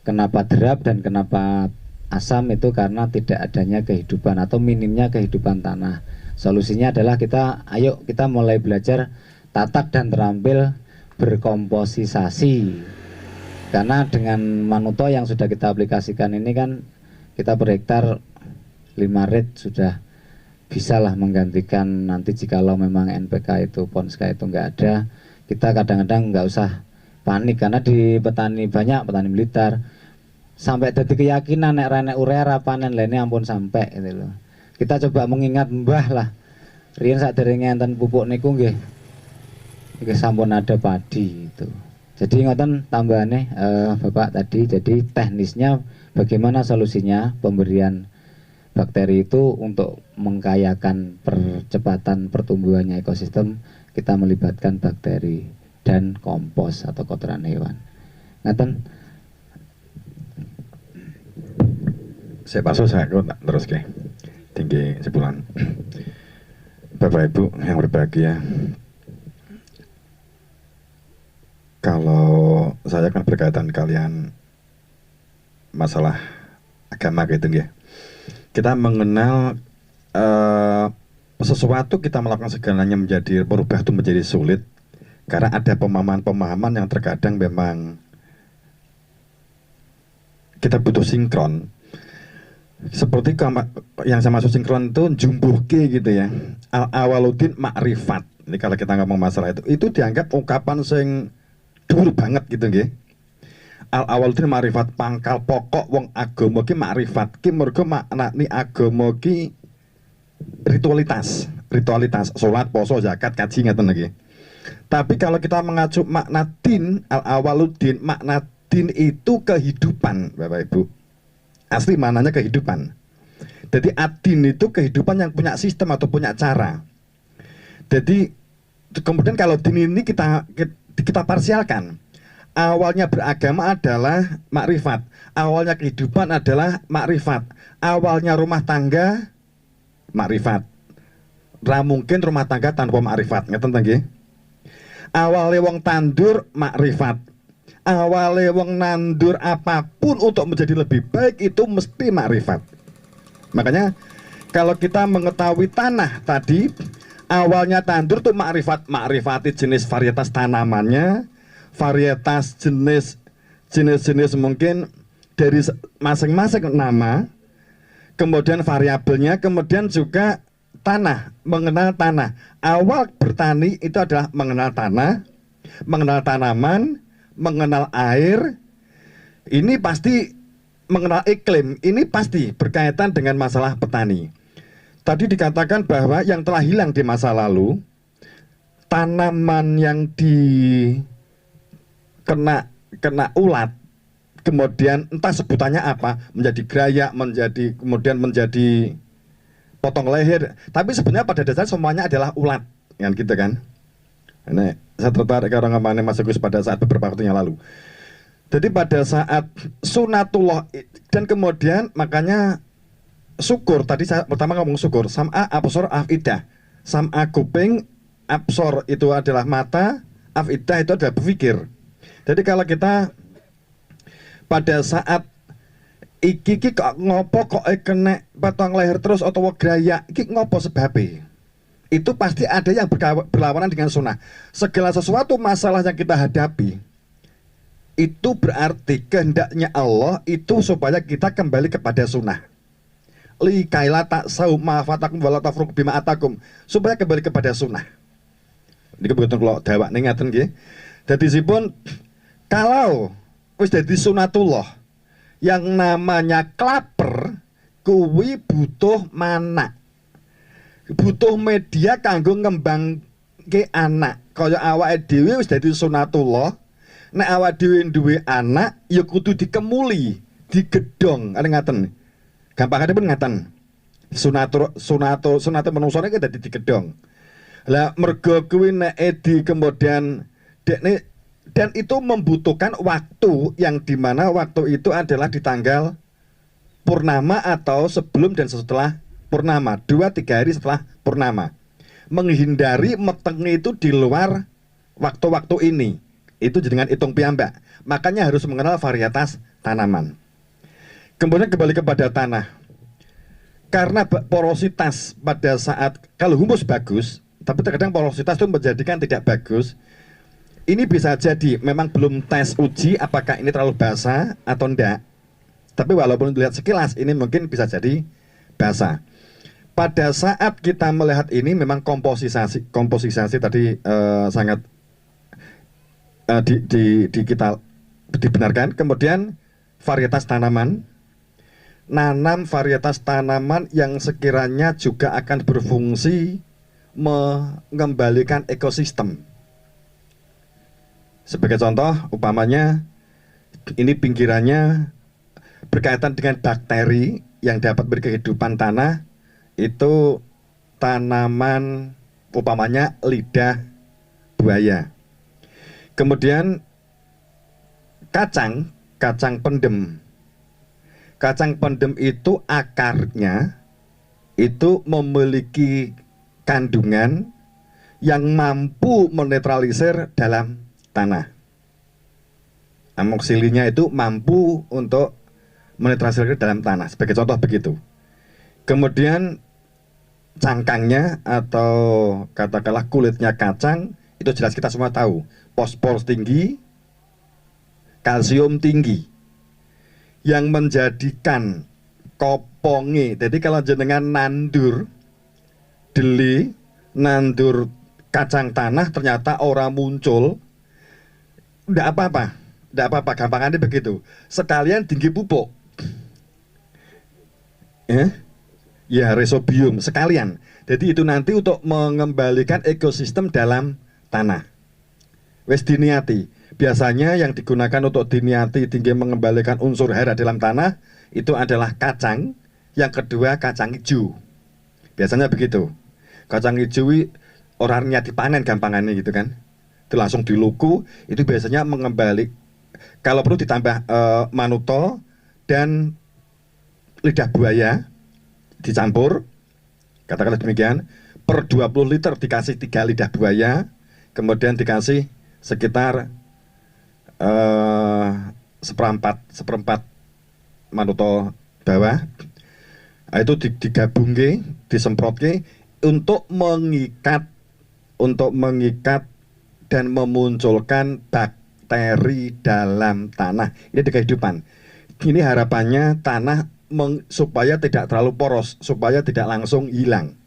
kenapa derap dan kenapa asam itu karena tidak adanya kehidupan atau minimnya kehidupan tanah. Solusinya adalah kita mulai belajar tatak dan terampil berkomposisasi. Karena dengan manuto yang sudah kita aplikasikan ini kan kita per hektar 5 rit sudah bisa lah menggantikan nanti jikalau memang NPK itu Ponska itu nggak ada, kita kadang-kadang nggak usah panik karena di petani banyak petani Blitar sampai jadi keyakinan nek urea panen lainnya ampun sampai gitu loh. Kita coba mengingat mbah lah. Riyen sadurunge enten pupuk niku nggih sampun ada padi itu. Jadi ngoten tambahane Bapak tadi, jadi teknisnya bagaimana solusinya pemberian bakteri itu untuk mengkayakan percepatan pertumbuhannya ekosistem, kita melibatkan bakteri dan kompos atau kotoran hewan. Ngoten. Saya pasu saya terus ke tinggi sebulan. Bapak Ibu yang berbahagia, kalau saya kan berkaitan kalian masalah agama gitu ya. Kita mengenal sesuatu, kita melakukan segalanya menjadi berubah itu menjadi sulit karena ada pemahaman-pemahaman yang terkadang memang kita butuh sinkron. Seperti yang saya maksud sinkron itu jumbuhke gitu ya. Al-awaludin makrifat. Ini kalau kita ngomong masalah itu dianggap ungkapan sing dhuwur banget gitu nggih. Al-awaludin makrifat, pangkal pokok wong agama ki makrifat. Ki mergo maknani agama ki ritualitas, salat, poso, zakat, kaji ngaten nggih. Tapi kalau kita mengacu makna din, al-awaluddin, makna din itu kehidupan, Bapak Ibu. Asli maknanya kehidupan. Jadi ad-din itu kehidupan yang punya sistem atau punya cara. Jadi kemudian kalau din ini kita parsialkan. Awalnya beragama adalah makrifat. Awalnya kehidupan adalah makrifat. Awalnya rumah tangga makrifat. Ra mungkin rumah tangga tanpa makrifat. Ngeten nggih? Awalnya wong tandur makrifat. Awalnya wong nandur apapun untuk menjadi lebih baik itu mesti makrifat. Makanya kalau kita mengetahui tanah tadi, awalnya tandur tuh makrifat. Makrifati jenis varietas tanamannya, varietas jenis mungkin dari masing-masing nama, kemudian variabelnya, kemudian juga tanah, mengenal tanah. Awal bertani itu adalah mengenal tanah, mengenal tanaman, mengenal air. Ini pasti mengenal iklim, ini pasti berkaitan dengan masalah petani. Tadi dikatakan bahwa yang telah hilang di masa lalu, tanaman yang kena ulat, kemudian entah sebutannya apa, menjadi gerayak, kemudian menjadi potong leher, tapi sebenarnya pada dasarnya semuanya adalah ulat, kan gitu kan. Ini saya tertarik karena ngomongin Mas Agus pada saat beberapa waktu yang lalu. Jadi pada saat sunatullah dan kemudian makanya syukur, tadi saya pertama ngomong syukur, sam'a, absor, afidah. Sam'a kuping, absor itu adalah mata, afidah itu adalah berpikir. Jadi kalau kita pada saat iki kok ngopo kok kena potong leher terus atau gerayak, iki ngopo sebabnya? Itu pasti ada yang berlawanan dengan sunnah. Segala sesuatu masalah yang kita hadapi itu berarti kehendaknya Allah itu supaya kita kembali kepada sunnah. Li kaila tak sau ma'afatakum wala tafruq bima atakum, supaya kembali kepada sunnah. Ini begitu kalau dawak ngaten nggih. Dadi sipun kalau wis dadi sunatullah yang namanya klaper kuwi butuh mana? Butuh media kanggo ngembangke anak. Kaya awake dhewe wis dadi sunatullah, nek awake dhewe duwe anak ya kudu dikemuli, digedhong, ana ngaten. Gampangane pun ngaten. Sunate menungso nek dadi digedhong. Lah mergo kuwi nek kemudian dekne, dan itu membutuhkan waktu yang dimana waktu itu adalah di tanggal purnama atau sebelum dan setelah purnama, 2-3 hari setelah purnama. Menghindari metengnya itu di luar waktu-waktu ini. Itu dengan hitung piyambak. Makanya harus mengenal varietas tanaman. Kemudian kembali kepada tanah. Karena porositas pada saat kalau humus bagus, tapi terkadang porositas itu menjadikan tidak bagus. Ini bisa jadi memang belum tes uji apakah ini terlalu basah atau enggak. Tapi walaupun dilihat sekilas ini mungkin bisa jadi basah. Pada saat kita melihat ini memang komposisi tadi sangat kita dibenarkan. Kemudian varietas tanaman, nanam varietas tanaman yang sekiranya juga akan berfungsi mengembalikan ekosistem. Sebagai contoh, umpamanya ini pinggirannya berkaitan dengan bakteri yang dapat berkehidupan tanah, itu tanaman umpamanya lidah buaya. Kemudian kacang pendem. Kacang pendem itu akarnya itu memiliki kandungan yang mampu menetralisir dalam tanah. Amoksilinya itu mampu untuk menetralisir dalam tanah. Sebagai contoh begitu. Kemudian cangkangnya atau katakanlah kulitnya kacang itu jelas kita semua tahu, fosfor tinggi, kalsium tinggi, yang menjadikan koponge. Jadi kalau jenengan nandur deli, nandur kacang tanah ternyata orang muncul, ndak apa-apa, gampangannya begitu. Sekalian tinggi pupuk, ya resobium sekalian. Jadi itu nanti untuk mengembalikan ekosistem dalam tanah. wis diniati. Biasanya yang digunakan untuk diniati tinggi mengembalikan unsur hara dalam tanah itu adalah kacang, yang kedua kacang hijau. Biasanya begitu. Kacang hijau orangnya dipanen gampangannya gitu kan. Itu langsung diluku, itu biasanya mengembali. Kalau perlu ditambah manuto dan lidah buaya dicampur, katakanlah demikian, per 20 liter dikasih 3 lidah buaya, kemudian dikasih sekitar seperempat manuto bawah. Nah, itu digabungke, disemprotke untuk mengikat dan memunculkan bakteri dalam tanah. Ini di kehidupan. Ini harapannya tanah supaya tidak terlalu poros, supaya tidak langsung hilang.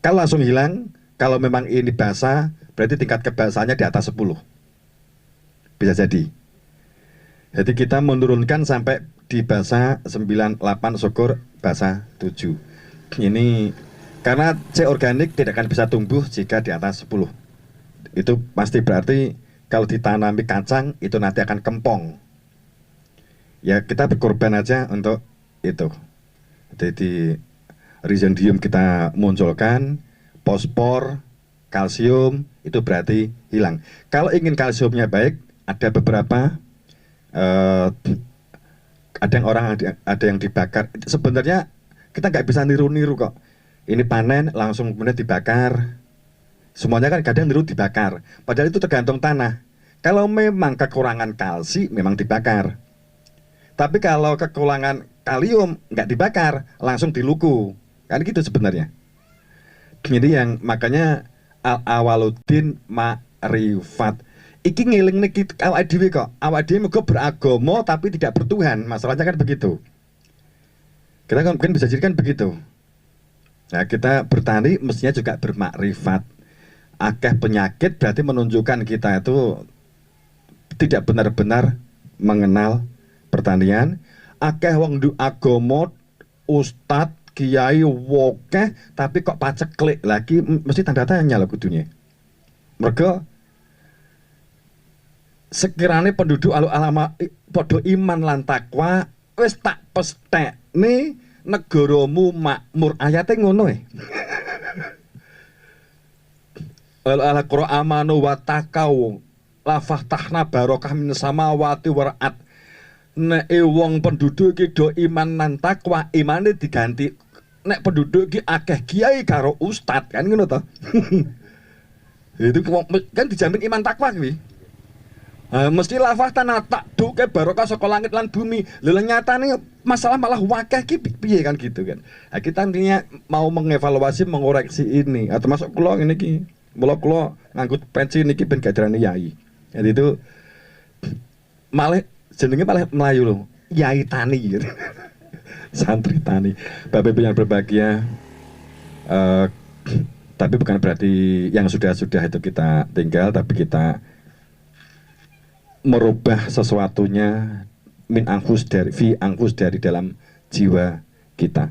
Kalau langsung hilang, kalau memang ini basah, berarti tingkat kebasahannya di atas 10. Bisa jadi. Jadi kita menurunkan sampai di basah 9, 8, syukur basah 7. Ini karena C organik tidak akan bisa tumbuh jika di atas 10. Itu pasti berarti kalau ditanami kacang itu nanti akan kempong. Ya kita berkorban aja untuk itu. Jadi rhizobium kita munculkan, fosfor, kalsium itu berarti hilang. Kalau ingin kalsiumnya baik, ada beberapa ada yang dibakar. Sebenarnya kita nggak bisa niru-niru kok. Ini panen langsung kemudian dibakar. Semuanya kan kadang niru dibakar. Padahal itu tergantung tanah. Kalau memang kekurangan kalsi memang dibakar. Tapi kalau kekurangan kalium nggak dibakar, langsung diluku. Kan gitu sebenarnya. Ini yang makanya Al-Awaluddin Ma'rifat. Iki ngiling niki awak dhewe kok. Awak dhewe mergo beragama tapi tidak bertuhan. Masalahnya kan begitu. Kita kan mungkin bisa jadi kan begitu. Nah, kita bertani mestinya juga bermakrifat. Akeh penyakit berarti menunjukkan kita itu tidak benar-benar mengenal pertanian. Akeh wong agama, ustad, kiai wokeh tapi kok paceklik lagi mesti tanda tanya lah kudunya. Mergo sekiranya penduduk alama podo iman lan takwa wis tak pestekne negaramu makmur, ayate ngono e. Al Qur'an amanu wa taqau la fahtahna barokah min samawati waraat. Nek wong penduduk iki do iman lan takwa, imane diganti nek penduduk iki akeh kiai karo ustad kan ngono to. Itu kan dijamin iman takwa kuwi. Mesti lafah tanah tak duke barokah saka langit lan bumi. Lha nyatane masalah malah wakeh ki piye kan gitu kan. Nah, kita intinya mau mengevaluasi, mengoreksi ini. Termasuk kula ngene iki. Mula kula nganggo pensi niki ben gadrane yai. Jadi itu malah jenenge malah Melayu lho. Yai tani gitu. Santri tani. Bapak Ibu yang berbahagia, tapi bukan berarti yang sudah-sudah itu kita tinggal, tapi kita merubah sesuatunya min angfus dari dalam jiwa kita.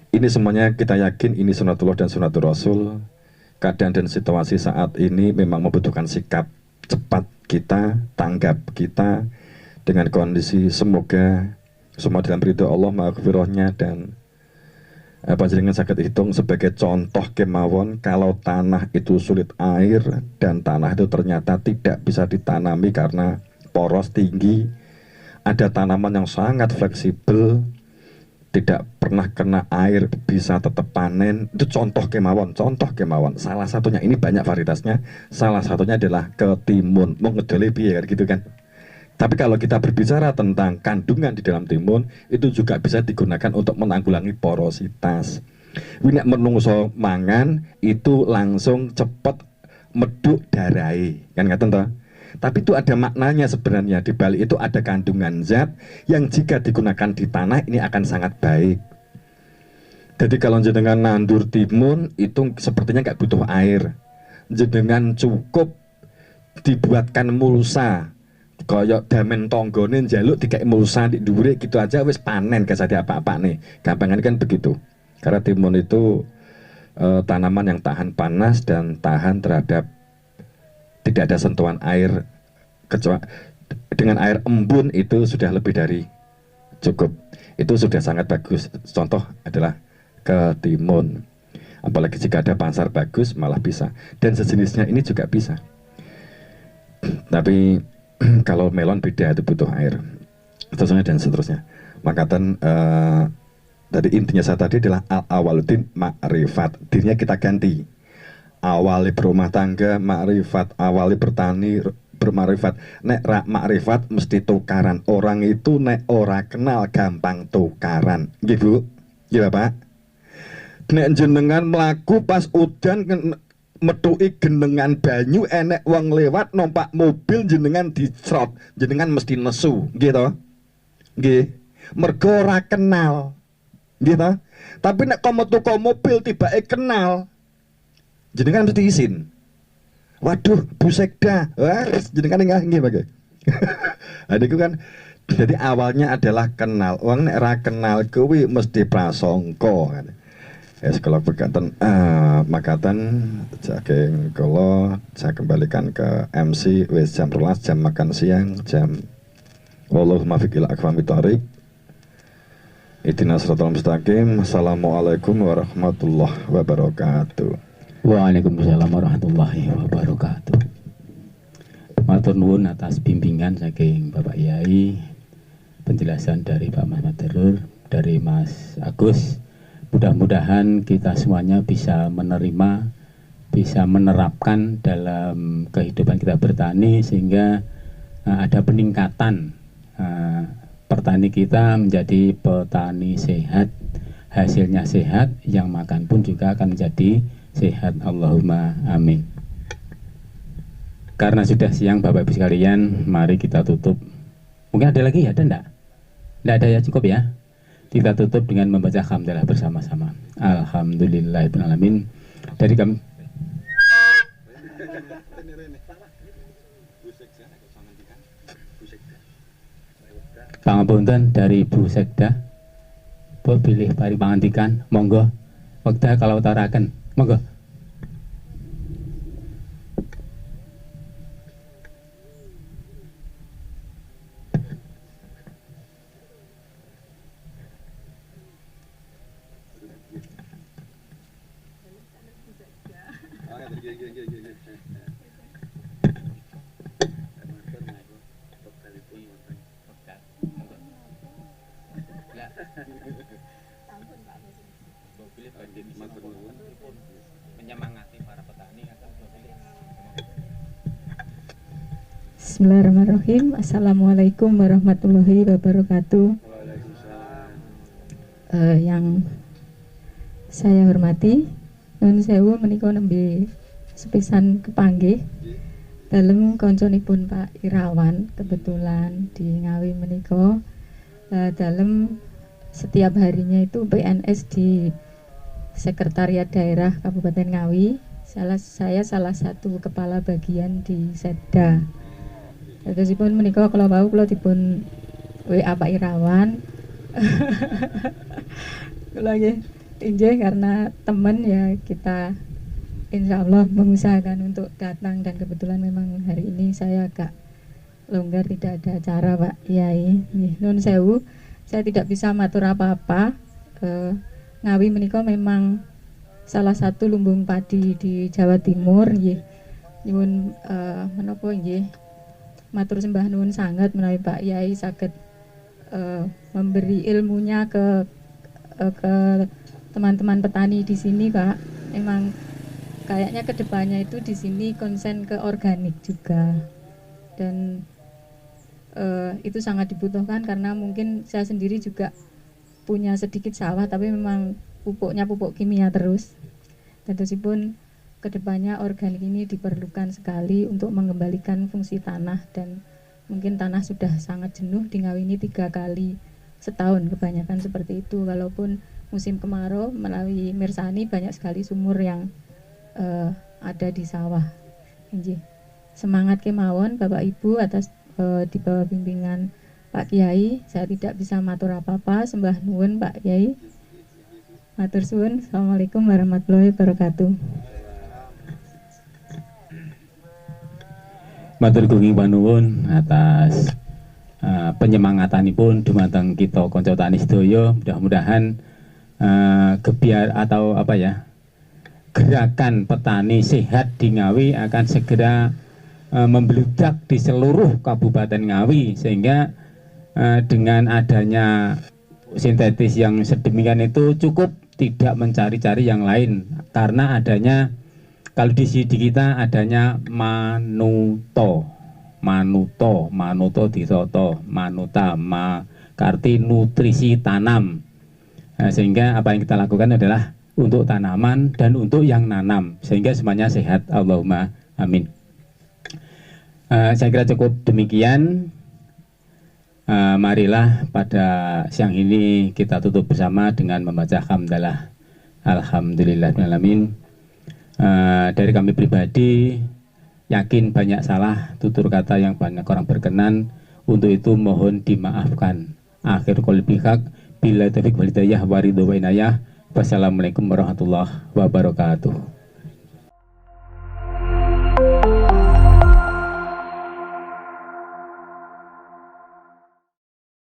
Ini semuanya kita yakin ini sunatullah dan sunatul rasul. Keadaan dan situasi saat ini memang membutuhkan sikap cepat kita, tanggap kita dengan kondisi semoga semua dalam ridho Allah maghfirahnya dan panjenengan sakit hitung sebagai contoh kemawon kalau tanah itu sulit air dan tanah itu ternyata tidak bisa ditanami karena poros tinggi. Ada tanaman yang sangat fleksibel, tidak pernah kena air, bisa tetap panen. Itu contoh kemawon. Salah satunya, ini banyak varietasnya. Salah satunya adalah ketimun. Mau ngedole piye kan gitu kan. Tapi kalau kita berbicara tentang kandungan di dalam timun, itu juga bisa digunakan untuk menanggulangi porositas. Winek menungso mangan itu langsung cepet meduk darai, kan ngaten toh? Tapi itu ada maknanya sebenarnya, di balik itu ada kandungan zat yang jika digunakan di tanah ini akan sangat baik. Jadi kalau jenengan nandur timun itu sepertinya nggak butuh air. Jenengan cukup dibuatkan mulsa. Kayak damen tonggone njaluk dikai mulsa di dhuwure gitu aja wis panen kasade apa-apa nih. Gampangan kan begitu. Karena timun itu tanaman yang tahan panas dan tahan terhadap tidak ada sentuhan air, kecuali dengan air embun itu sudah lebih dari cukup. Itu sudah sangat bagus. Contoh adalah ketimun. Apalagi jika ada pansar bagus malah bisa. Dan sejenisnya ini juga bisa. Tapi kalau melon beda, itu butuh air. Seterusnya dan seterusnya. Makatan tadi intinya saya tadi adalah al-awaludin ma'rifat. Dirinya kita ganti. Awali berumah tangga ma'rifat, awali bertani bermakrifat. Nek rak makrifat mesti tukaran. Orang itu nek ora kenal gampang tukaran. Nggih Bu? Nggih Bapak? Nek jenengan mlaku pas udan metuki genengan banyu, enek wong lewat numpak mobil jenengan dicrot, jenengan mesti nesu, nggih to? Nggih. Mergo ora kenal. Nggih to? Tapi nek metu ka mobil tibake kenal, jenengan mesti izin. Waduh, Bu Sekda. Wah, jenengan nggih Pak. Adikku kan jadi awalnya adalah kenal. Wong nek ora kenal kuwi mesti prasangka kan. Kalau berkatan makatan saking kula saya kembalikan ke MC wis jam 12 jam makan siang jam wallahu muwaffiq ila aqwamit thoriq. Ihdinas siratal mustaqim. Assalamualaikum warahmatullahi wabarakatuh. Waalaikumsalam warahmatullahi wabarakatuh. Matur nuwun atas bimbingan saking Bapak Yai, penjelasan dari Pak Muhammad Terur, dari Mas Agus. Mudah-mudahan kita semuanya bisa menerima, bisa menerapkan dalam kehidupan kita bertani sehingga ada peningkatan petani kita menjadi petani sehat, hasilnya sehat, yang makan pun juga akan menjadi sehat. Allahumma amin. Karena sudah siang Bapak Ibu sekalian, mari kita tutup. Mungkin ada lagi ya, ada enggak? Enggak ada ya, cukup ya. Kita tutup dengan membaca hamdalah bersama-sama. Alhamdulillahirabbil alamin. Dari kami pangapunten dari Bu Sekda. Bu pilih pari pangandikan, monggo. Wekdal kalau utaraken, monggo. Menyemangati para petani. Bismillahirrahmanirrahim. Assalamualaikum warahmatullahi wabarakatuh. Yang saya hormati, nuwun sewu menika nembe sepisan kepanggih dalem kancanipun Pak Irawan, kebetulan di Ngawi menika dalem setiap harinya itu PNS di Sekretariat Daerah Kabupaten Ngawi. Saya salah satu kepala bagian di Setda. Terusipun menika kula wau kula dipun WA Pak Irawan. Kula nggih inggih karena teman ya, kita insya Allah mengusahakan untuk datang, dan kebetulan memang hari ini saya agak longgar, tidak ada acara Pak Yai. Nuwun sewu, saya tidak bisa matur apa-apa. Ngawi menika memang salah satu lumbung padi di Jawa Timur nggih. Nyuwun menapa nggih matur sembah nuwun sangat menawi Pak Yai saged memberi ilmunya ke teman-teman petani di sini Pak. Memang kayaknya kedepannya itu di sini konsen ke organik juga, dan itu sangat dibutuhkan karena mungkin saya sendiri juga punya sedikit sawah tapi memang pupuknya pupuk kimia terus. Dan tersipun kedepannya organik ini diperlukan sekali untuk mengembalikan fungsi tanah, dan mungkin tanah sudah sangat jenuh di Ngawi ini 3 kali setahun kebanyakan seperti itu. Walaupun musim kemarau melalui Mirsani banyak sekali sumur yang ada di sawah. Injih. Semangat kemawon Bapak Ibu atas di bawah bimbingan Pak Kiai. Saya tidak bisa matur apa-apa, sembah nuwun Pak Kiai. Matur suwun. Assalamualaikum warahmatullahi wabarakatuh. Matur gungi panuwun atas penyemangatanipun dumateng kita kanca tani sedaya. Mudah-mudahan gebiar atau apa ya, gerakan petani sehat di Ngawi akan segera membludak di seluruh Kabupaten Ngawi, sehingga dengan adanya sintetis yang sedemikian itu cukup tidak mencari-cari yang lain, karena adanya, kalau di kita adanya manuto disoto, manuta, karti nutrisi tanam. Sehingga apa yang kita lakukan adalah untuk tanaman dan untuk yang nanam, sehingga semuanya sehat. Allahumma amin. Saya kira cukup demikian. Marilah pada siang ini kita tutup bersama dengan membaca hamdalah. Alhamdulillahirrahmanirrahim. Dari kami pribadi yakin banyak salah tutur kata yang banyak orang berkenan, untuk itu mohon dimaafkan. Akhir qouli bihaq, bila taufik wal hidayah wa ridho wa inayah. Wassalamualaikum warahmatullahi wabarakatuh.